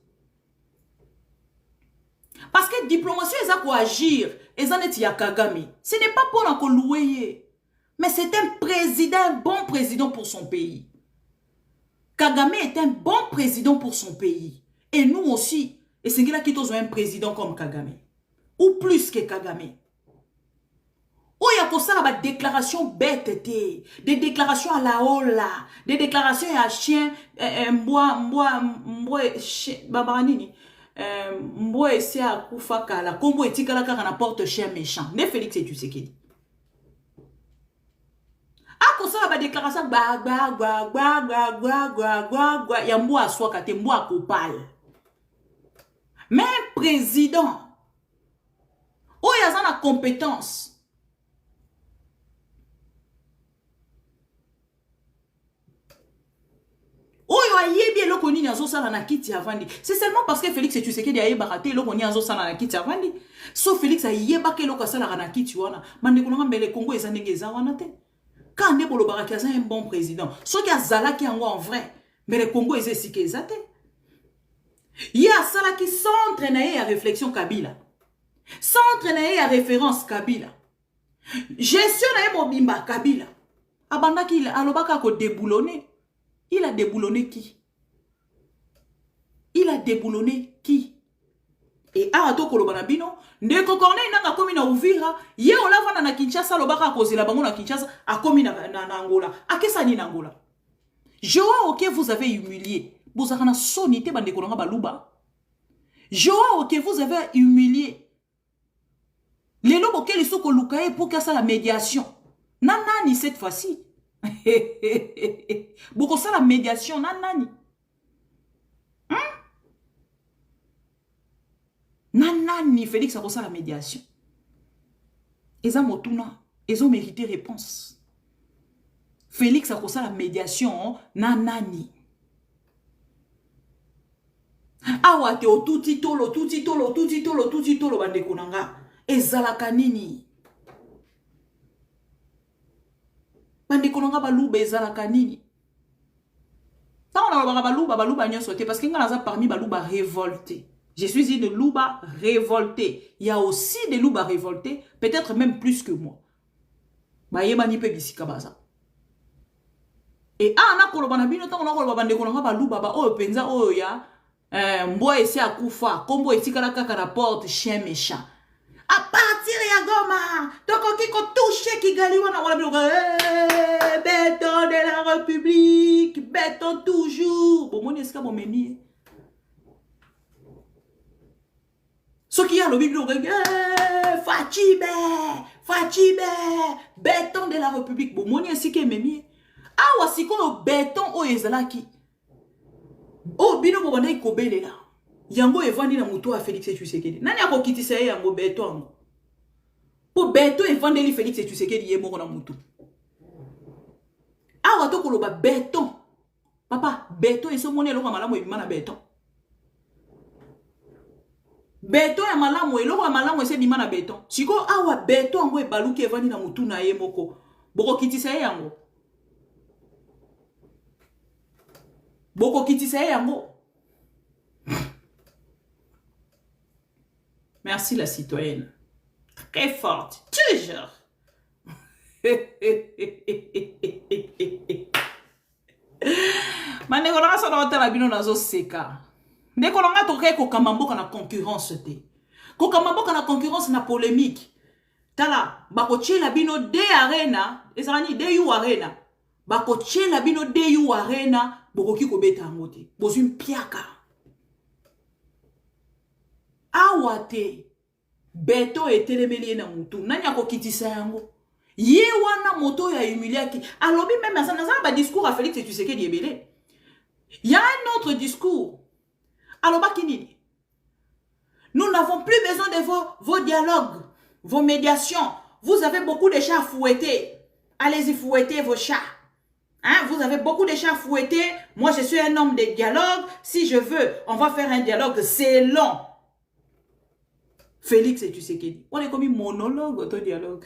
S1: Parce que diplomatie eza ko agir, eza neti ya Kagame. Ce n'est pas pour en louer. Mais c'est un président, un bon président pour son pays. Kagame est un bon président pour son pays. Et nous aussi. Et c'est là qu'il y a un président comme Kagame. Ou plus que Kagame. Oh, il y a pour ça des déclarations bêtes, des déclarations à la hola, des déclarations à chien, babaranini, c'est à koufaka, la combo etika la kaka n'apporte chien méchant. Ne Félix et Tshisekedi. Ah, pour ça des déclarations ya mboa aswa kate mboa kopal. Mais un président, oh, il y a une compétence. Oh, il y a bien le koni nazo sala na kiti avandi. C'est seulement parce que Félix et Tshisekedi a yé baraté le koni nazo sala na kiti avandi. So Félix a yé baké le sala na kiti wana. Mande kolonga mbele Congo ezandenge eza wana te. Quand ne bolo baraki aza un bon président. So ki azala ki yango en vrai. Mais le Congo eza sike ezate. Il y a ça qui s'entraîne à réflexion Kabila. S'entraîne à référence Kabila. Gestion na mobimba Kabila. Abanda ki alobaka ko déboulonner. Il a déboulonné qui? Il a déboulonné qui? Et arato kolobana bino, ndeko corne nanga komi na Uvira, ye olavana na Kinshasa lobaka kozela bango na Kinshasa, a komi na Angola. Akesa ni na Angola. Joa ok vous avez humilié. Vous avez sonité bande kolonga baluba. Joa ok vous avez humilié. Les lobes auxquels ils sont coloqués pour que ça la médiation. Nanani cette fois-ci. Beaucoup ça la médiation nanani. Nanani Félix a ça la médiation. Ils ont motuna, ils ont mérité réponse. Félix a ça la médiation nanani. Awa te o tout titolo bande konanga. Ezalaka nini? Bande konanga baluba ezalaka nini? Tant on a baluba nyo sauté parce qu'il y a parmi baluba révoltés. Je suis une louba révoltée. Il y a aussi des loubas révoltés, peut-être même plus que moi. Bayeba ni pe bisika baza. Et ana kolobana bino tant on a kolobana bande konanga baluba ba o penza o ya mboa esi akufa, kombo etikala kaka na porte chien méchant. À partir ya Goma, toko kiko touche Kigali wana wala bilo béton de la République, béton toujours. Bon moni eska bon memi. Ce qui a le bilo Fachibe, béton de la République. Bon moni eska memi. Ah wasiko le béton o ezalaki. Oh bino bo bana ikobele la. Yango evandi na muto a Félix Tshisekedi. Nani akokitisa ye yango béton. Po béton evandi li Félix Tshisekedi ye moko na muto. Awa to koloba béton. Papa, béton eso moni eloko malamu ebima na béton. Béton ya malamu eloko malamu ese bima na béton. Siko awa béton ngo ebaluki evandi na mutu na ye moko. Boko kitisa ye yango. Boko kitisa yango. Merci la citoyenne. Très forte. Toujours. Maneko na so na otala bino nazo seka. Ndeko nga toke ko kamamboka na concurrence te. Ko kamamboka na concurrence na polémique. Tala bako chela bino de arena, ezani de you arena. Bako chela bino de you arena, bokoki ko beta ngote. Bozu mpiaka. Awate beto etelemeli na mutu. Nani akokitisa yango? Ye wana moto ya humiliaki. Alobi même ça n'a pas discours à Félix Tshisekedi ebele. Il y a un autre discours. Alors, Bakinini, nous n'avons plus besoin de vos dialogues, vos médiations. Vous avez beaucoup de chats à fouetter. Allez-y fouetter vos chats. Hein? Vous avez beaucoup de chats à fouetter. Moi, je suis un homme de dialogue. Si je veux, on va faire un dialogue. C'est long. Félix Tshisekedi. On est comme un monologue, ton dialogue.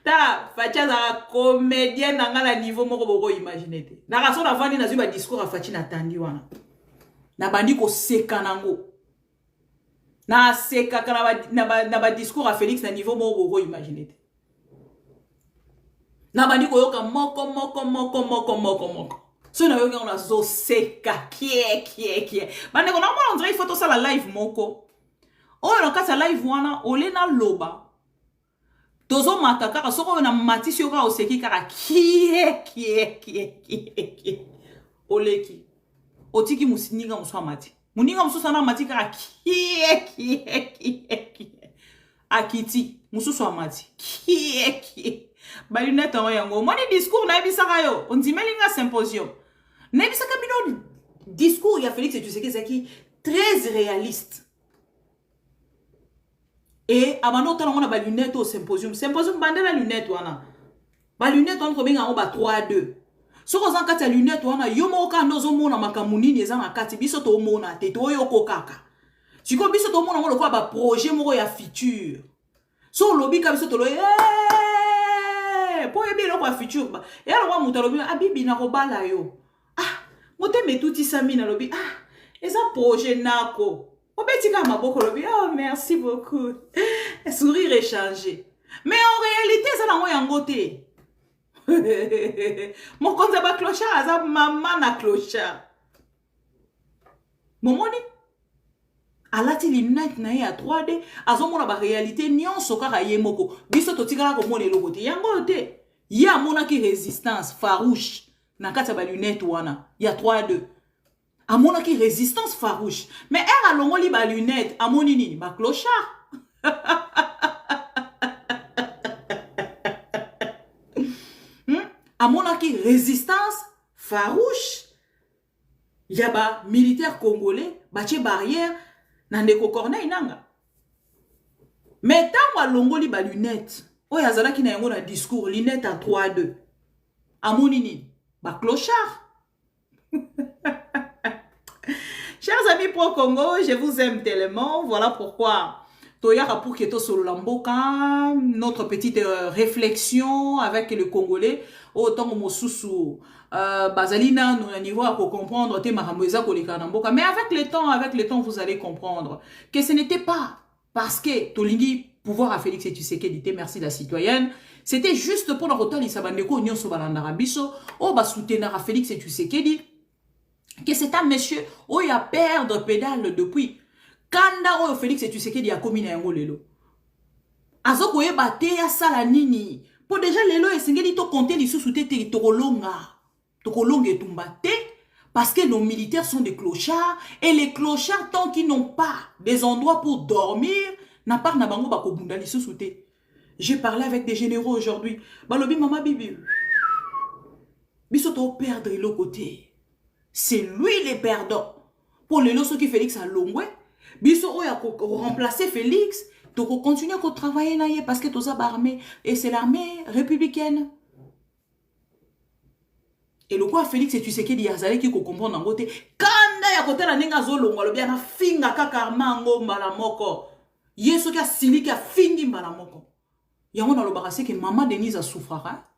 S1: Ta facha za comédienne na ngala niveau moko boko imaginer te na raso na vandi na zuba discours a fachi na tandi wana na bandi ko seka nango na seka kana na ba discours a Félix na niveau moko boko imaginer te na bandi ko yoka moko so na yoka na zo seka kie bande ko na mo on dirait il faut ça la live moko. Oh, dans le cas de live, olena loba. Tozo mataka, soko na matisi yoka oseki kara kie. Oleki. Otiki musininga muswa mati. Muninga mususa na mati kara kie. Akiti, mususa mati. Kie. Balunette en yango. Moni discours na ebisaka yo. On dit melinga symposium. Na ebisaka bino discours ya Félix Tshisekedi zaki très réaliste. Et abano tala ngona ba lunette au symposium bande la lunette wana ba lunette on kobenga ngo ba 3-2 soko zanka ta lunette wana yomo ka ndozo mona makamunini ezanga kati biso to mona te to yoko kaka siko biso to mona ngo ba projet moko ya futur so lobi ka biso to lo po yebi lo kwa futur ba e alo wa muta lobi abibi na ko bala yo mote metuti samina lobi eza projet nako. Oh, merci beaucoup. Sourire échangé. Mais en réalité, ça n'a rien goûté. Mon compte est pas clochard, ça maman na clochard. Mon moni. Alati lunette na ya 3D, azomona ba réalité nyon sokara yemoko. Biso totikala ko mona logote. Yango te. Ya mona ki résistance farouche. Na kata ba lunette wana. Ya 3D. A mon qui résistance farouche. Mais elle a l'ongoli ba lunette. A mon nini ba clochard. A mon qui résistance farouche. Il y a ba militaire congolais. Ba tche barrière. Nandeko Corneille nanga. Mais tant wa l'ongoli ba lunette. Oh yazala ki na yango na discours. Lunette à 3-2. A mon nini ba clochard. Chers amis pro Congo, je vous aime tellement. Voilà pourquoi Toyara pour Keto sur Lamboka, notre petite réflexion avec le Congolais. Autant que Mosusu, Bazalina, nous niveau à comprendre. Mais avec le temps, vous allez comprendre que ce n'était pas parce que Tolingi pouvoir à Félix Tshisekedi, merci la citoyenne. C'était juste pour le retour de Sabandeko, Nyon Sobalandarabiso, au bas soutenir à Félix Tshisekedi. Que c'est un monsieur où il a perdre pédale depuis. Kanda ou Félix Tshisekedi a commis un lelo. Azoko e bate ya sala nini. Pour déjà lelo et singeli to compter les sous-soutés tokolonga. Tokolonga et tumbate. Parce que nos militaires sont des clochards. Et les clochards, tant qu'ils n'ont pas des endroits pour dormir, n'a pas na bango bako bunda les sous-soutés. J'ai parlé avec des généraux aujourd'hui. Balobi mama bibi. Bisoto perdre le côté. C'est lui les perdants. Pour les lots qui Félix a longwe, biso a remplacé Félix, donc on continue à travailler là parce que tout ça armé et c'est l'armée républicaine. Et le quoi Félix et tu sais qu'il y a zalé qui comprend en côté quand ya côté la nenga zolongwa le bien na finga kaka mango mbala moko. Yeso ki a sili ki a fingi mbala moko. Yango na lo barase que maman Denise a souffrara.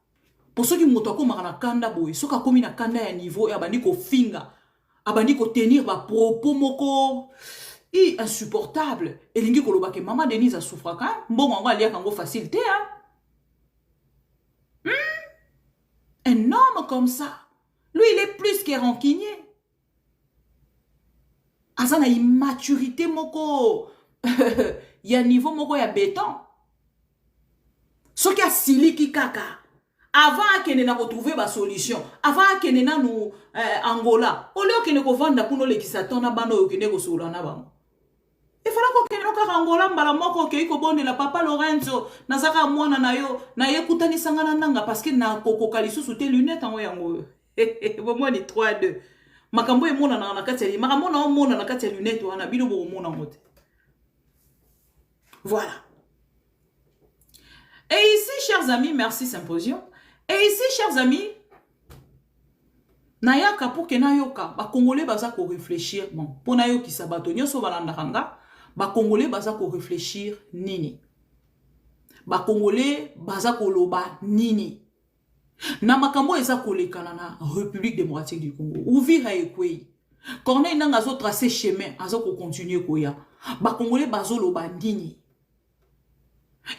S1: Pour ceux qui m'ont na kanda boy, ceux qui komi na kanda ya niveau, abandi ko finga, abandi ko tenir ba propos moko, insupportable. Et lingi ko loba ke maman Denise a souffert quand, bon on va lire kango facilité hein. Un homme comme ça, lui il est plus que rancunier. Azana immaturité moko, ya niveau moko ya béton. Ce qui a siliki kaka. Avant qu'il n'ait retrouvé ma solution, avant qu'il n'ait nous Angola, au lieu qu'il ne vende pour nous les qui s'attendent à bano qui n'est sur la nabang. Il fallait qu'il n'ait Angola, balamoko qui est bon de la papa Lorenzo, Nazaka mwana na yo, na ye kutani sangana nanga parce que na koko kalisu sous tes lunettes en voyant. Bon ni 3-2. Makambo e mona na nakati, makambo na mona na nakati lunettes wana bino bo mona mote. Voilà. Et ici, chers amis, merci Symposium. Et ici, chers amis, nayaka pour que nayoka, ba Congolais baza ko réfléchir, bon, pour nayoki sabato nyoso balandakanga, ba Congolais baza ko réfléchir nini. Ba Congolais baza ko loba nini. Na makambo eza kolekana na République démocratique du Congo. Ouvira ekwei. Corneille nanga zo tracer chemin, azo ko continuer koya. Ba Congolais bazo loba nini.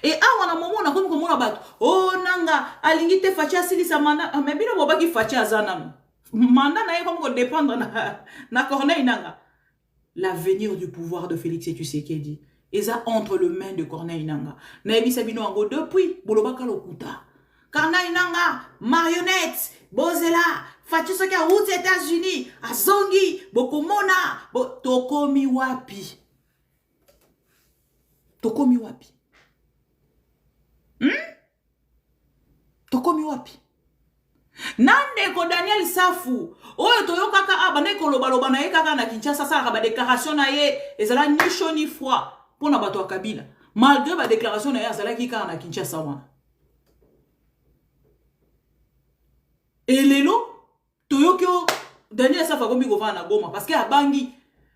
S1: Et ah wana momo na komi komona bato oh nanga alingi te fachi asilisa manda mais bino bobaki fachi azana manda na ye comme ko dépendre na Corneille nanga. L'avenir du pouvoir de Félix Tshisekedi eza entre le mains de Corneille nanga na yebisa bino ango depuis bolobaka lokuta Corneille nanga marionnette bozela fachi soki a aux États-Unis azongi bokomona tokomi wapi tokomi wapi nande ko Daniel Safu oyo toyo kaka abane ko loba na ye kaka na Kinshasa sala ba déclaration na ye ezala ni chaud ni froid pona bato Kabila malgré ba déclaration na ye azala ki kaka na Kinshasa wana et lelo toyo kyo Daniel Safu akombi ko vana na Goma parce que abangi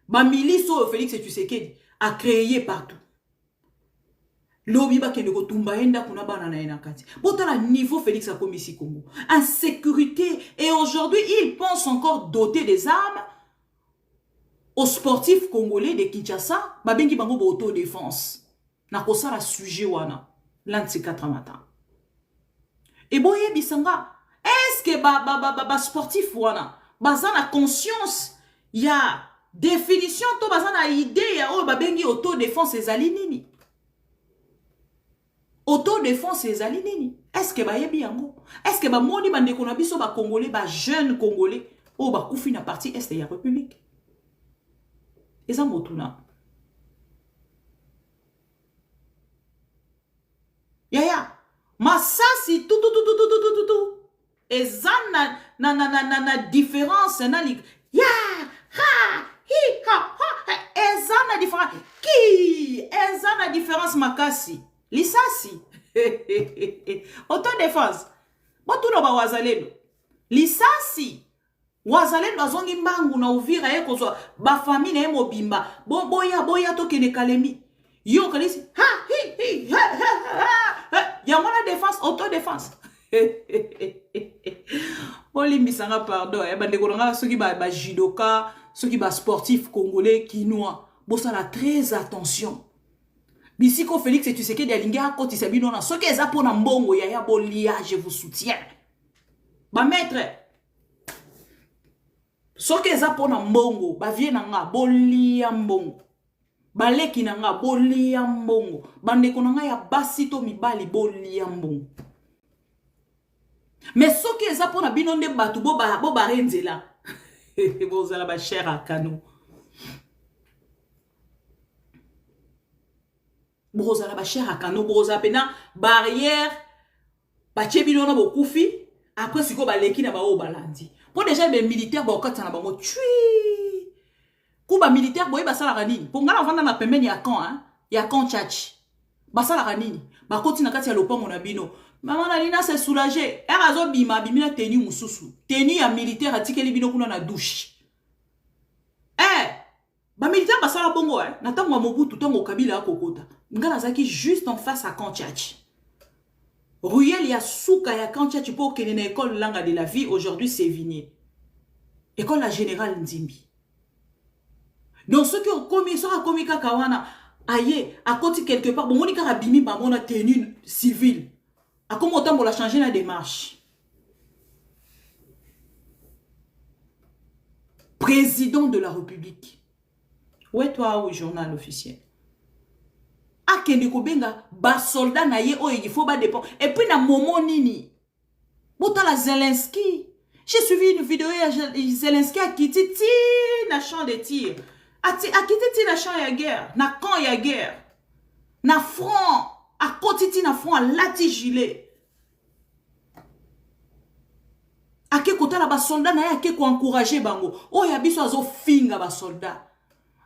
S1: ba milice oyo Félix Tshisekedi a créé partout. Lobi ba kende ko tumba enda kuna bana na enakati. Botala niveau Félix a commis ici Congo. Insécurité et aujourd'hui il pense encore doter des armes aux sportifs congolais de Kinshasa, ba bengi bango ba autodéfense. Na kosala sujet wana l'un de ces 4 matins. Et boye bisanga est-ce que ba sportif wana bazana conscience ya définition to bazana idée ya o ba bengi autodéfense ezali nini? Autodéfense ezali nini? Est-ce que ba yebi yango? Est-ce que ba moni bande ko na biso ba congolais ba jeunes congolais o ba kufi na partie est ya république? Eza motuna. Ya masasi tout. Eza na différence na li. Ya ha hi ha eza na différence. Qui? Eza na différence makasi. Lisasi. Autodéfense. Botuno ba wazalendo. Lisasi. Wazalendo azongi mbangu na Uvira ye kozwa ba famille na ye mobimba. Boya to kene Kalemi. Yo kalisi. Ha hi ha. Ya mwana défense, autodéfense. Olimbisanga pardon. Ya bande kolanga soki ba judoka, soki ba sportif congolais quinois. Bosala très attention. Bisiko Félix et tu sais que des linga koti sabino na soki eza pona mbongo ya bolia je vous soutiens. Ba maître soki eza pona mbongo ba vie na nga bolia mbongo. Ba leki na nga bolia mbongo. Bande konanga ya basito mibali bolia mbongo. Mais soki eza pona bino nde batu bo ba renzela. Bozala ba cher à Kano. Brozala ba cher à Kano, broza pena barrière ba chebino na bokufi après siko ba leki na ba o balandi. Pour déjà les militaires ba okata na bango tui. Kuba militaire boye ba sala kanini. Pour ngala vanda na pembeni ya camp hein, ya camp tchatch. Ba sala kanini. Ba koti na kati ya lopango na bino. Maman na lina se soulager. Erazo bima bimina tenue mususu. Tenue ya militaire atikeli bino kuna na douche. Ba militaire ba sala bongo hein. Na tango Mobutu tango Kabila akokota. Ngala zaki juste en face à Kantiach. Ruel ya souka ya quand tu peux qu'il y a une école langue de la vie, aujourd'hui c'est Vigné. École la générale Nzimbi. Donc ceux qui ont commis, ça a commis kakawana, aïe, à côté quelque part, bon, on a bimi, bah, on a tenue civile. À comment autant pour la changer la démarche. Président de la République. Ouais, toi, au journal officiel. A kende ko benga ba soldat na ye il faut ba dépend. Et puis na moment nini. Bota la Zelensky. J'ai suivi une vidéo Zelensky a quitté na champ de tir. A quitté na champ ya guerre, na camp ya guerre. Na front, a côté na front à lati gilet. A ke kota la ba soldat na ya ke ko encourager bango. Oh ya biso azo finga ba soldat.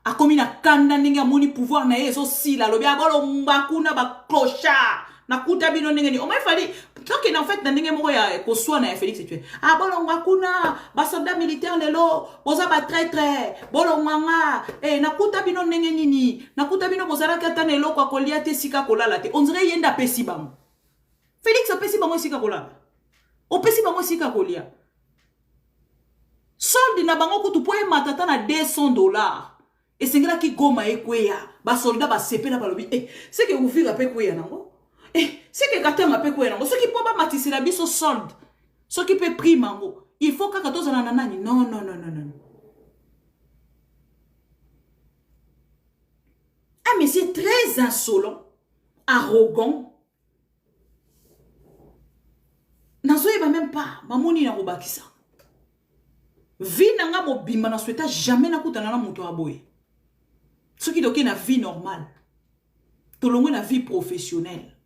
S1: A komi na kanda ninga moni pouvoir na yeso sila lobi abolo mbakuna ba clochard na kuta bino ninga ni o mai fali tant que en fait na ninga moko ya ko swa na Félix tu abolo mbakuna ba soldat militaire lelo boza ba traître bolo nganga na kuta bino ninga nini na kuta bino bozala kata nelo kwa kolia te sika kolala te on dirait yenda pesi bango Félix a pesi bango sika kolala o pesi bango sika kolia solde na bango kutu po e matata na $200. Et c'est là qui goma e kweya ba soldat ba sepela ba lobi c'est que vous vivez pe kweya nango c'est que katanga pe kweya nango ce qui peut ba matisi la biso solde ce qui peut prix mango il faut que 14 na nani non un monsieur très insolent arrogant nazoye ba même pas mamoni na robakisa vie nanga mo bimba na souhaita jamais na kutana na moto aboye. Ce qui est une vie normale. Tout le monde a une vie professionnelle.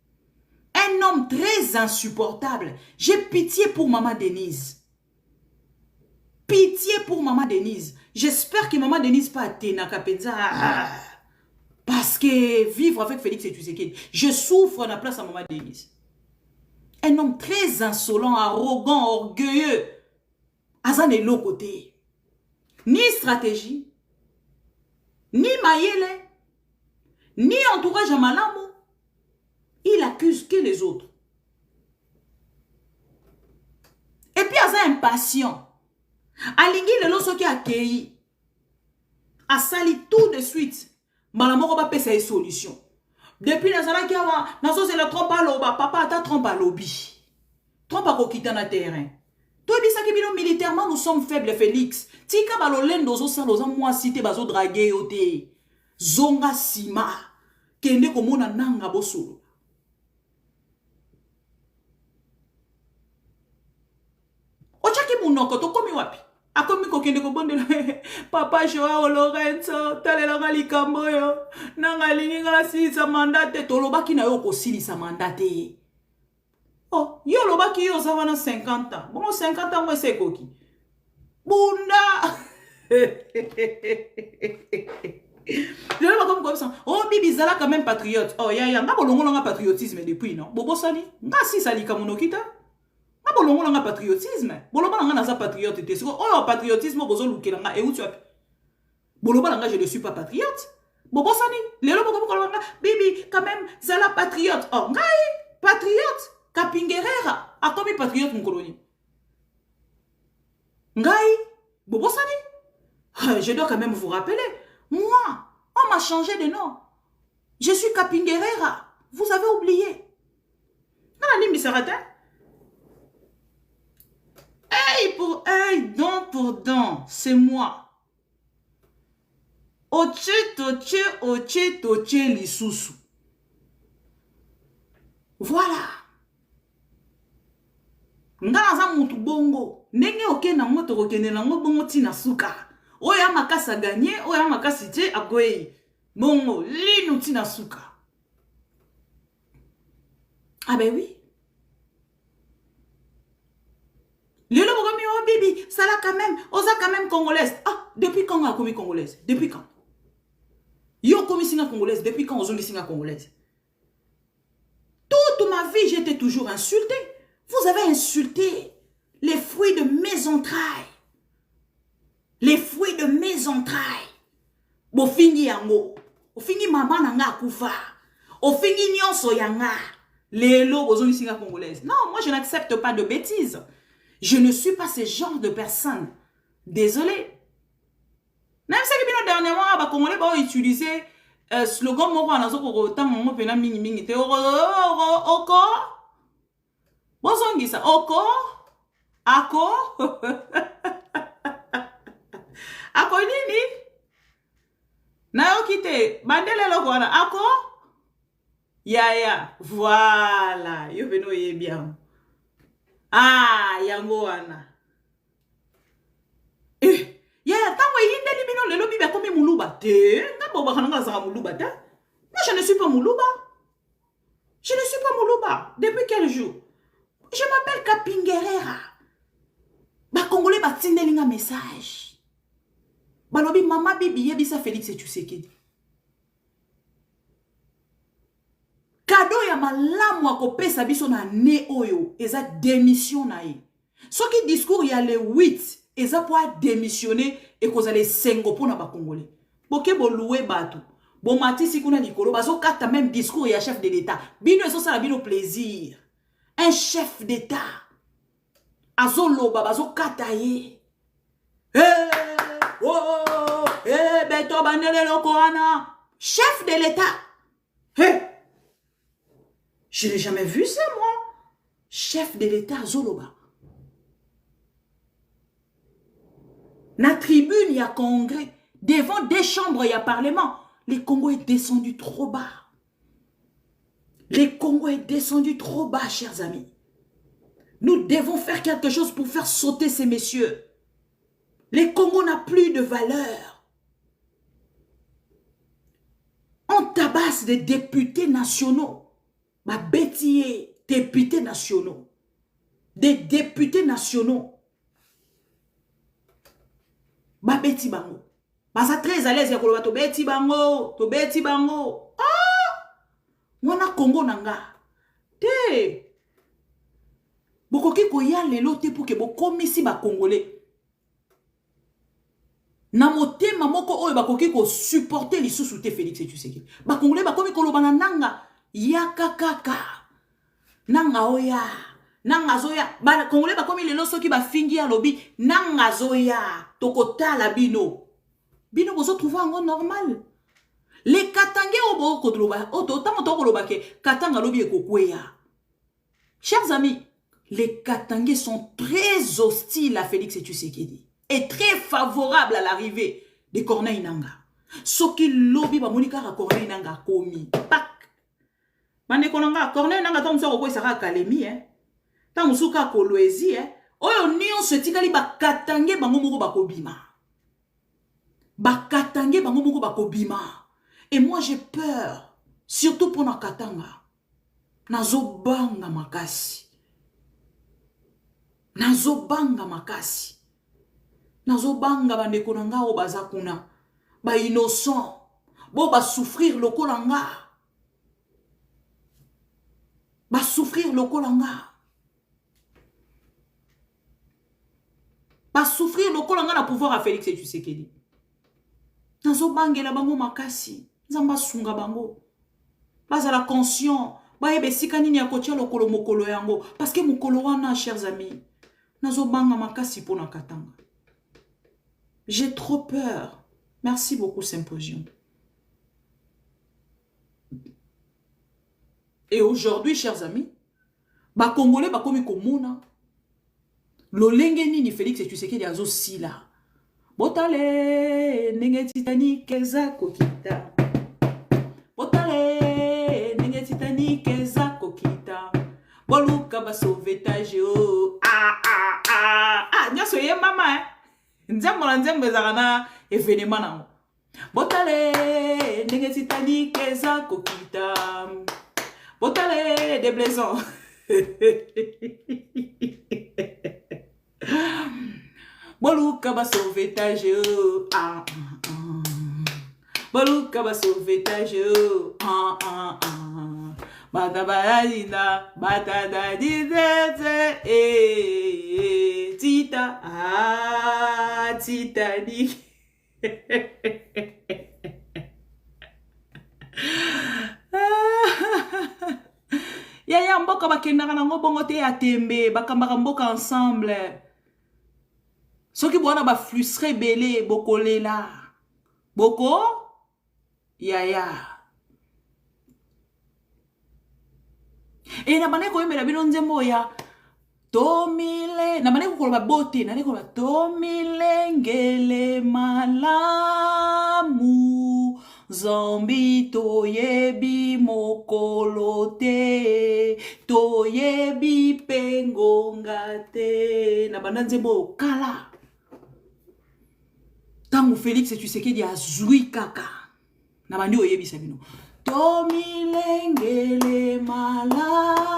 S1: Un homme très insupportable. J'ai pitié pour maman Denise. Pitié pour maman Denise. J'espère que maman Denise pas atteint Kapenza. Parce que vivre avec Félix et Tshisekedi, je souffre à la place à maman Denise. Un homme très insolent, arrogant, orgueilleux. Azan est l'autre côté. Ni stratégie. Ni Mayele, ni entourage à Malamo, il accuse que les autres. Et puis, il est impatient. Alingi le loso qui a accueilli, a sali tout de suite. Malamo va payer sa solution. Depuis la sala qui a, naso c'est la trompe à l'oba, papa ta trompe à lobby. Trompe à kokita na terrain. Toi, militairement, nous sommes faibles, Félix. Tika balolen dozo saloza moi cité bazo draguer yote. Zonga sima. Kende komona nanga bosolo. Ochaki munoko to komi wapi? Akomi ko kende ko bondela. Papa Joao Lorenzo, talela ngali kamboyo. Nanga lingi ngasi sa mandate tolobaki na yo ko sili sa mandate. Oh, yo lo baki yo savana 50 ans. Bon, 50 ans, moi, c'est coquille. Bunda! Je ne sais pas comme ça. Oh, Bibi Zala quand même patriote. Oh, ya, n'a pas le patriotisme depuis, non? Bobo Sani? N'a si Sali Kamunokita? N'a pas le patriotisme. Boloba n'a pas patriote. Oh, patriotisme, bozo lukelanga. Et où tu as? Boloba je ne suis pas patriote. Bobo Sani? Lélo Bobo Bibi, quand même, Zala patriote. Oh, ngai, patriote. Kapingerera, a comme patriote mon colonie. Ngai, Bobo Sani. Je dois quand même vous rappeler. Moi, on m'a changé de nom. Je suis Kapingerera. Vous avez oublié. Non, la ligne Sarata. Hey pour hey, dent pour dent, c'est moi. Oche toche lisusu. Voilà. Nga za mutu bongo ndenge okena moto kokende nango bongo tina suka oya makasa gagné oya makasi te akoyi bongo linu tina suka. Ah ben oui, lelo bokomi oh bibi sala quand même congolaise. Ah, depuis quand on a commis congolaise? Depuis quand yo commis singa congolaise? Depuis quand on a singa congolaise? Toute ma vie j'ai été toujours insultée. Vous avez insulté les fruits de mes entrailles. Les fruits de mes entrailles. Bofingi yango. Ofingi mama nanga kufa. Ofingi nyonso yanga. Les lots, congolaise. Non, moi, je n'accepte pas de bêtises. Je ne suis pas ce genre de personne. Désolé. Même si dernièrement, les Congolais vont utiliser slogan moko na zoko autant mo pena mingi mingi te oko bozongisa oko ako ako nini na okite bandele loko wana ako ya voilà yo beno ye bien yango wana ya tango yindeli bino lelo bibi akomi muluba te ngabo bakananga za muluba ta. Moi je ne suis pas muluba. Je ne suis pas muluba. Depuis quel jour? Je m'appelle Kapingerera. Ba Congolais ba tindeli nga message. Balobi mama bibi yebisa Félix Tshisekedi. Cadeau ya malamu akopesa biso na ne oyo eza démission na ye. Soki discours ya le 8 eza pour démissionner et cause les sengo pour na ba Congolais. Boke bo loué bato. Bon matisi kuna likolo bazo kata même discours ya chef de l'État. Bino eso sala bino plaisir. Un chef d'État. Azoloba bazo kata ye. Beto bandele lokoana. Chef de l'État. Je n'ai jamais vu ça, moi. Chef de l'État azoloba. Na tribune, il y a congrès. Devant des chambres, il y a parlement. Le Congo est descendu trop bas. Le Congo est descendu trop bas, chers amis. Nous devons faire quelque chose pour faire sauter ces messieurs. Le Congo n'a plus de valeur. On tabasse des députés nationaux. Ma bêtier, députés nationaux. Des députés nationaux. Ba beti bango. Basa très à l'aise ya koloba to beti bango, to beti bango. Mwana Congo nanga. Te. Bokoki koya lelo te pour que bokomisi ba Congolais. Na motema moko oyo bakoki ko supporter lisusu te Félix Tshisekedi. Ba Congolais bakomi koloba na nanga yaka kaka. Nanga oya. Nanga zoya, ba Congolais ba komi lelo soki ba fingi ya lobi, nanga zoya, tokota la bino. Bino bozo trouver en normal. Les Katangé obo kodloba, tamo to koloba ke Katanga lobi ekokweya. Chers amis, les Katangé sont très hostiles à Félix Tshisekedi et très favorables à l'arrivée de Corneille Nanga. Soki lobi ba monika ra Corneille Nanga komi. Pak. Bande konanga Corneille Nanga tom so ko saka académie Ta musuka kolwezi oyo nyonso etikali bakatange bango moko bakobima. Bakatange bango moko bakobima. Et moi j'ai peur, surtout pour na Katanga. Nazobanga makasi. Nazobanga makasi. Nazobanga bandeko nanga o bazakuna. Ba innocent. Bo ba souffrir lokolanga. Ba souffrir lokolanga. Pas souffrir le kolanga na pouvoir à Félix Tshisekedi. Nazo bangela bango makasi. Nzamba sunga bango. Pas à la conscient. Ba ebe sikani ni akotia lokolo mokolo yango. Parce que mokolo wana, chers amis. Nazo banga makasi pona Katanga. J'ai trop peur. Merci beaucoup, Symposium. Et aujourd'hui, chers amis, ba Congolais ba komi komona. Lolenge nini Félix Tshisekedi azo sila. Botale nenge Titanic ezako kita. Botale nenge Titanic ezako kita. Boluka ba sauvetage o. Nyaso ye mama Nzembo na nzembo ezakana événement nango. Botale nenge Titanic ezako kita. Botale des blaisons. Boluka ba sauvetage Boluka ba sauvetage Bata baladina Bata dadideze Tita Titanic. Ya bakendaka nango bongo te ya tembe bakambaka mboka ensemble soki bwana ba frustre belé bokolela boko yaya e na bane koyembela bino nzembo ya tomile na bane kokoloba bote na nekoloba tomilengele malamu Zombi toyebi mokolo te toyebi pengonga te na banda nzembo kala tangu Félix Tshisekedi azui kaka na bandi oyebisa bino tomilengele malamu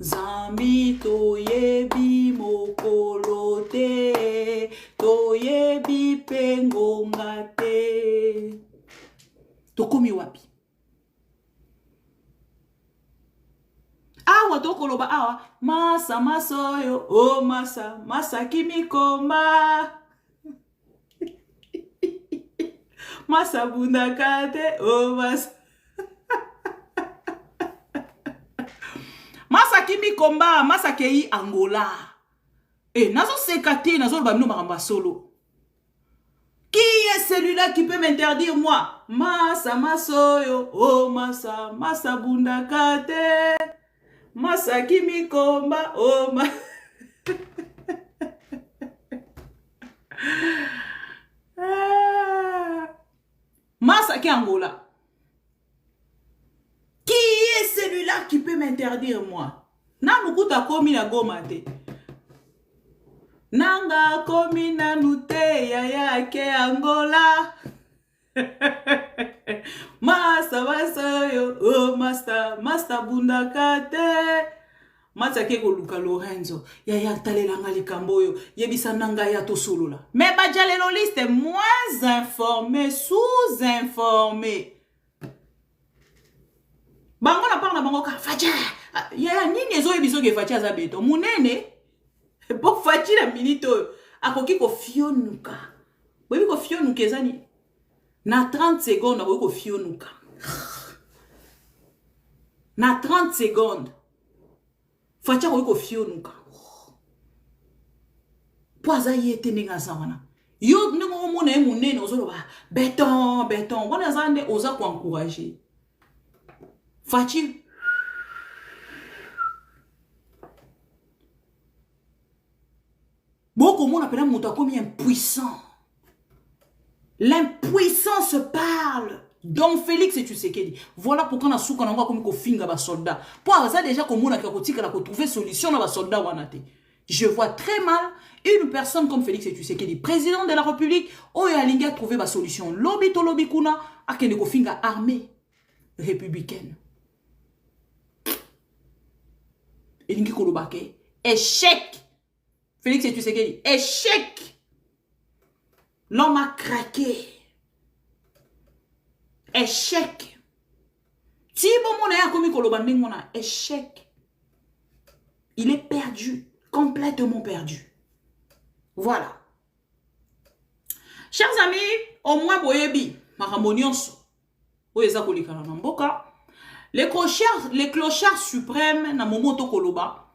S1: Zambi toyebi mokolo te toyebi pengonga te tokomi wapi awa tokoloba awa masa masoyo o masa masa kimikomba masa bundakate o masa masa kimikomba masa kei Angola nazo sekate nazo loba bino makambo solo. Qui est celui-là qui peut m'interdire moi? Masa masoyo, oh masa, masa bundakate, masa kimikomba, oh ma. Masa ki Angola. Qui est celui-là qui peut m'interdire moi? Na mukuta komi na goma te. Nanga komi na nute ya ke Angola. Masa masoyo, oh masta, masta bundakate. Masa ke koluka Lorenzo, ya talelanga likamboyo, yebisa nanga ya tosolola. Mais bajalelo liste moins informé, sous-informé. Bango na parla bango ka facha. Ya nini ezo yebiso ke facha za beto. Munene bo fachi la minito akoki ko fionuka. Bobi ko fionuka ezani na 30 secondes bobi ko fionuka. Na 30 secondes facha ko fionuka. Poaza yete ninga sawana. Yo ngo mona munene ozoloba béton béton. Wana zande oza ko encourager. Fachi beaucoup monde appelle mon comme impuissant. L'impuissance parle. Donc Félix Tshisekedi. Voilà pourquoi on a sous qu'on a comme finga ba soldat. Pour ça déjà comme on a trouvé solution dans ba soldat wanate. Je vois très mal une personne comme Félix Tshisekedi, président de la République, où il a trouvé ba solution. Lobby to lobby kuna a ko finga armée républicaine. Elingi kolobake échec. Félix Tshisekedi échec. L'homme a craqué. Échec. Si bon mon a commis kolobande mona échec. Il est perdu, complètement perdu. Voilà. Chers amis, au moins boyebi maramonions oyeza kolikana na mboka. Les clochards suprêmes na momoto koloba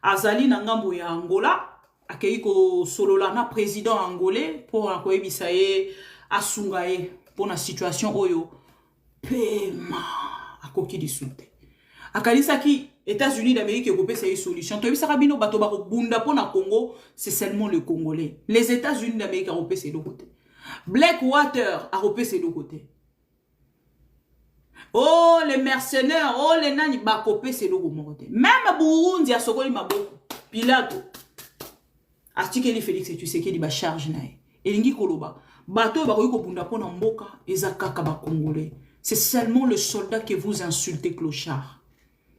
S1: azali na ngambo ya Angola akeiko solola na président angolais pour akoyebisa ye asunga ye pour na situation oyo pema akoki disute akalisa ki États-Unis d'Amérique ekopesa ye solution to yebisa bino bato ba kobunda pour na Congo c'est seulement le Congolais. Les États-Unis d'Amérique akopesa de côté. Blackwater akopesa de côté. Oh, les mercenaires, oh, les nani, bakopé, c'est le gomote. Même Burundi a sokoli maboko. Pilato. Astikeli Félix Tshisekedi ba charge nae. Elingi koloba. Bato ba koyiko bunda pona mboka, ezakaka ba congolais. C'est seulement le soldat que vous insultez, clochard.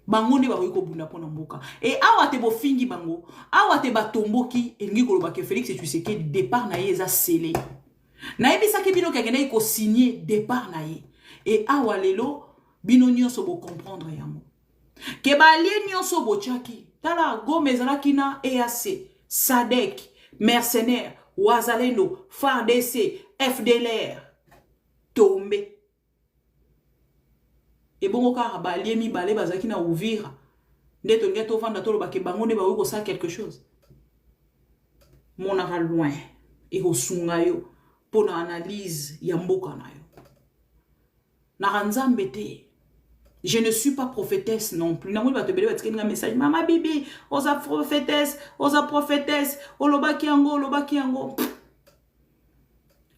S1: Bangonde ba koyiko bunda pona mboka. Et awa te bo fingi bango. Awa te ba tomboki, elingi koloba ke Félix Tshisekedi départ nae eza scellé. Naebisa ke bino kagena ko signer départ nae. Et awa lelo bino nyonso bo comprendre yango. Ke ba alien nyonso bo chaki. Tala Gomez Rakina EAC, SADC, mercenaires, Wazalendo, FARDC, FDLR, tombe. Et bon ka ba alien mi balé bazaki na Uvira. nde to ngeto vanda to lobake bango ne ba ko ça quelque chose monaka loin et ko sunga yo pour na analyse ya mboka na yo na nzambe te. Je ne suis pas prophétesse non plus. Namoni ba te bele ba tike nga message mama bibi oza prophétesse olobaki yango.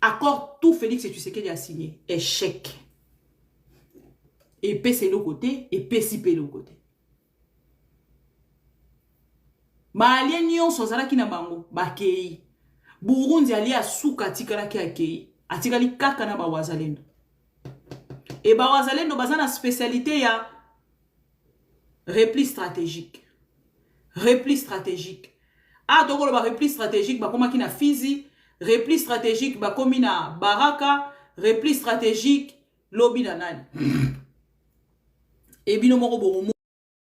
S1: Accord tout Félix et tu sais qu'il a signé échec. Et P c'est le côté et P c'est le côté. Ma alien nyon sozala ki na bango ba kei. Burundi ali asuka tikala ki akei. Atikali kaka na ba wazalendo. Et ba wazalendo bazana spécialité ya repli stratégique. Repli stratégique. Ah toko ba repli stratégique ba koma ki na Fizi, repli stratégique ba komi na Baraka, repli stratégique lobi na nani. Et bino moko bomo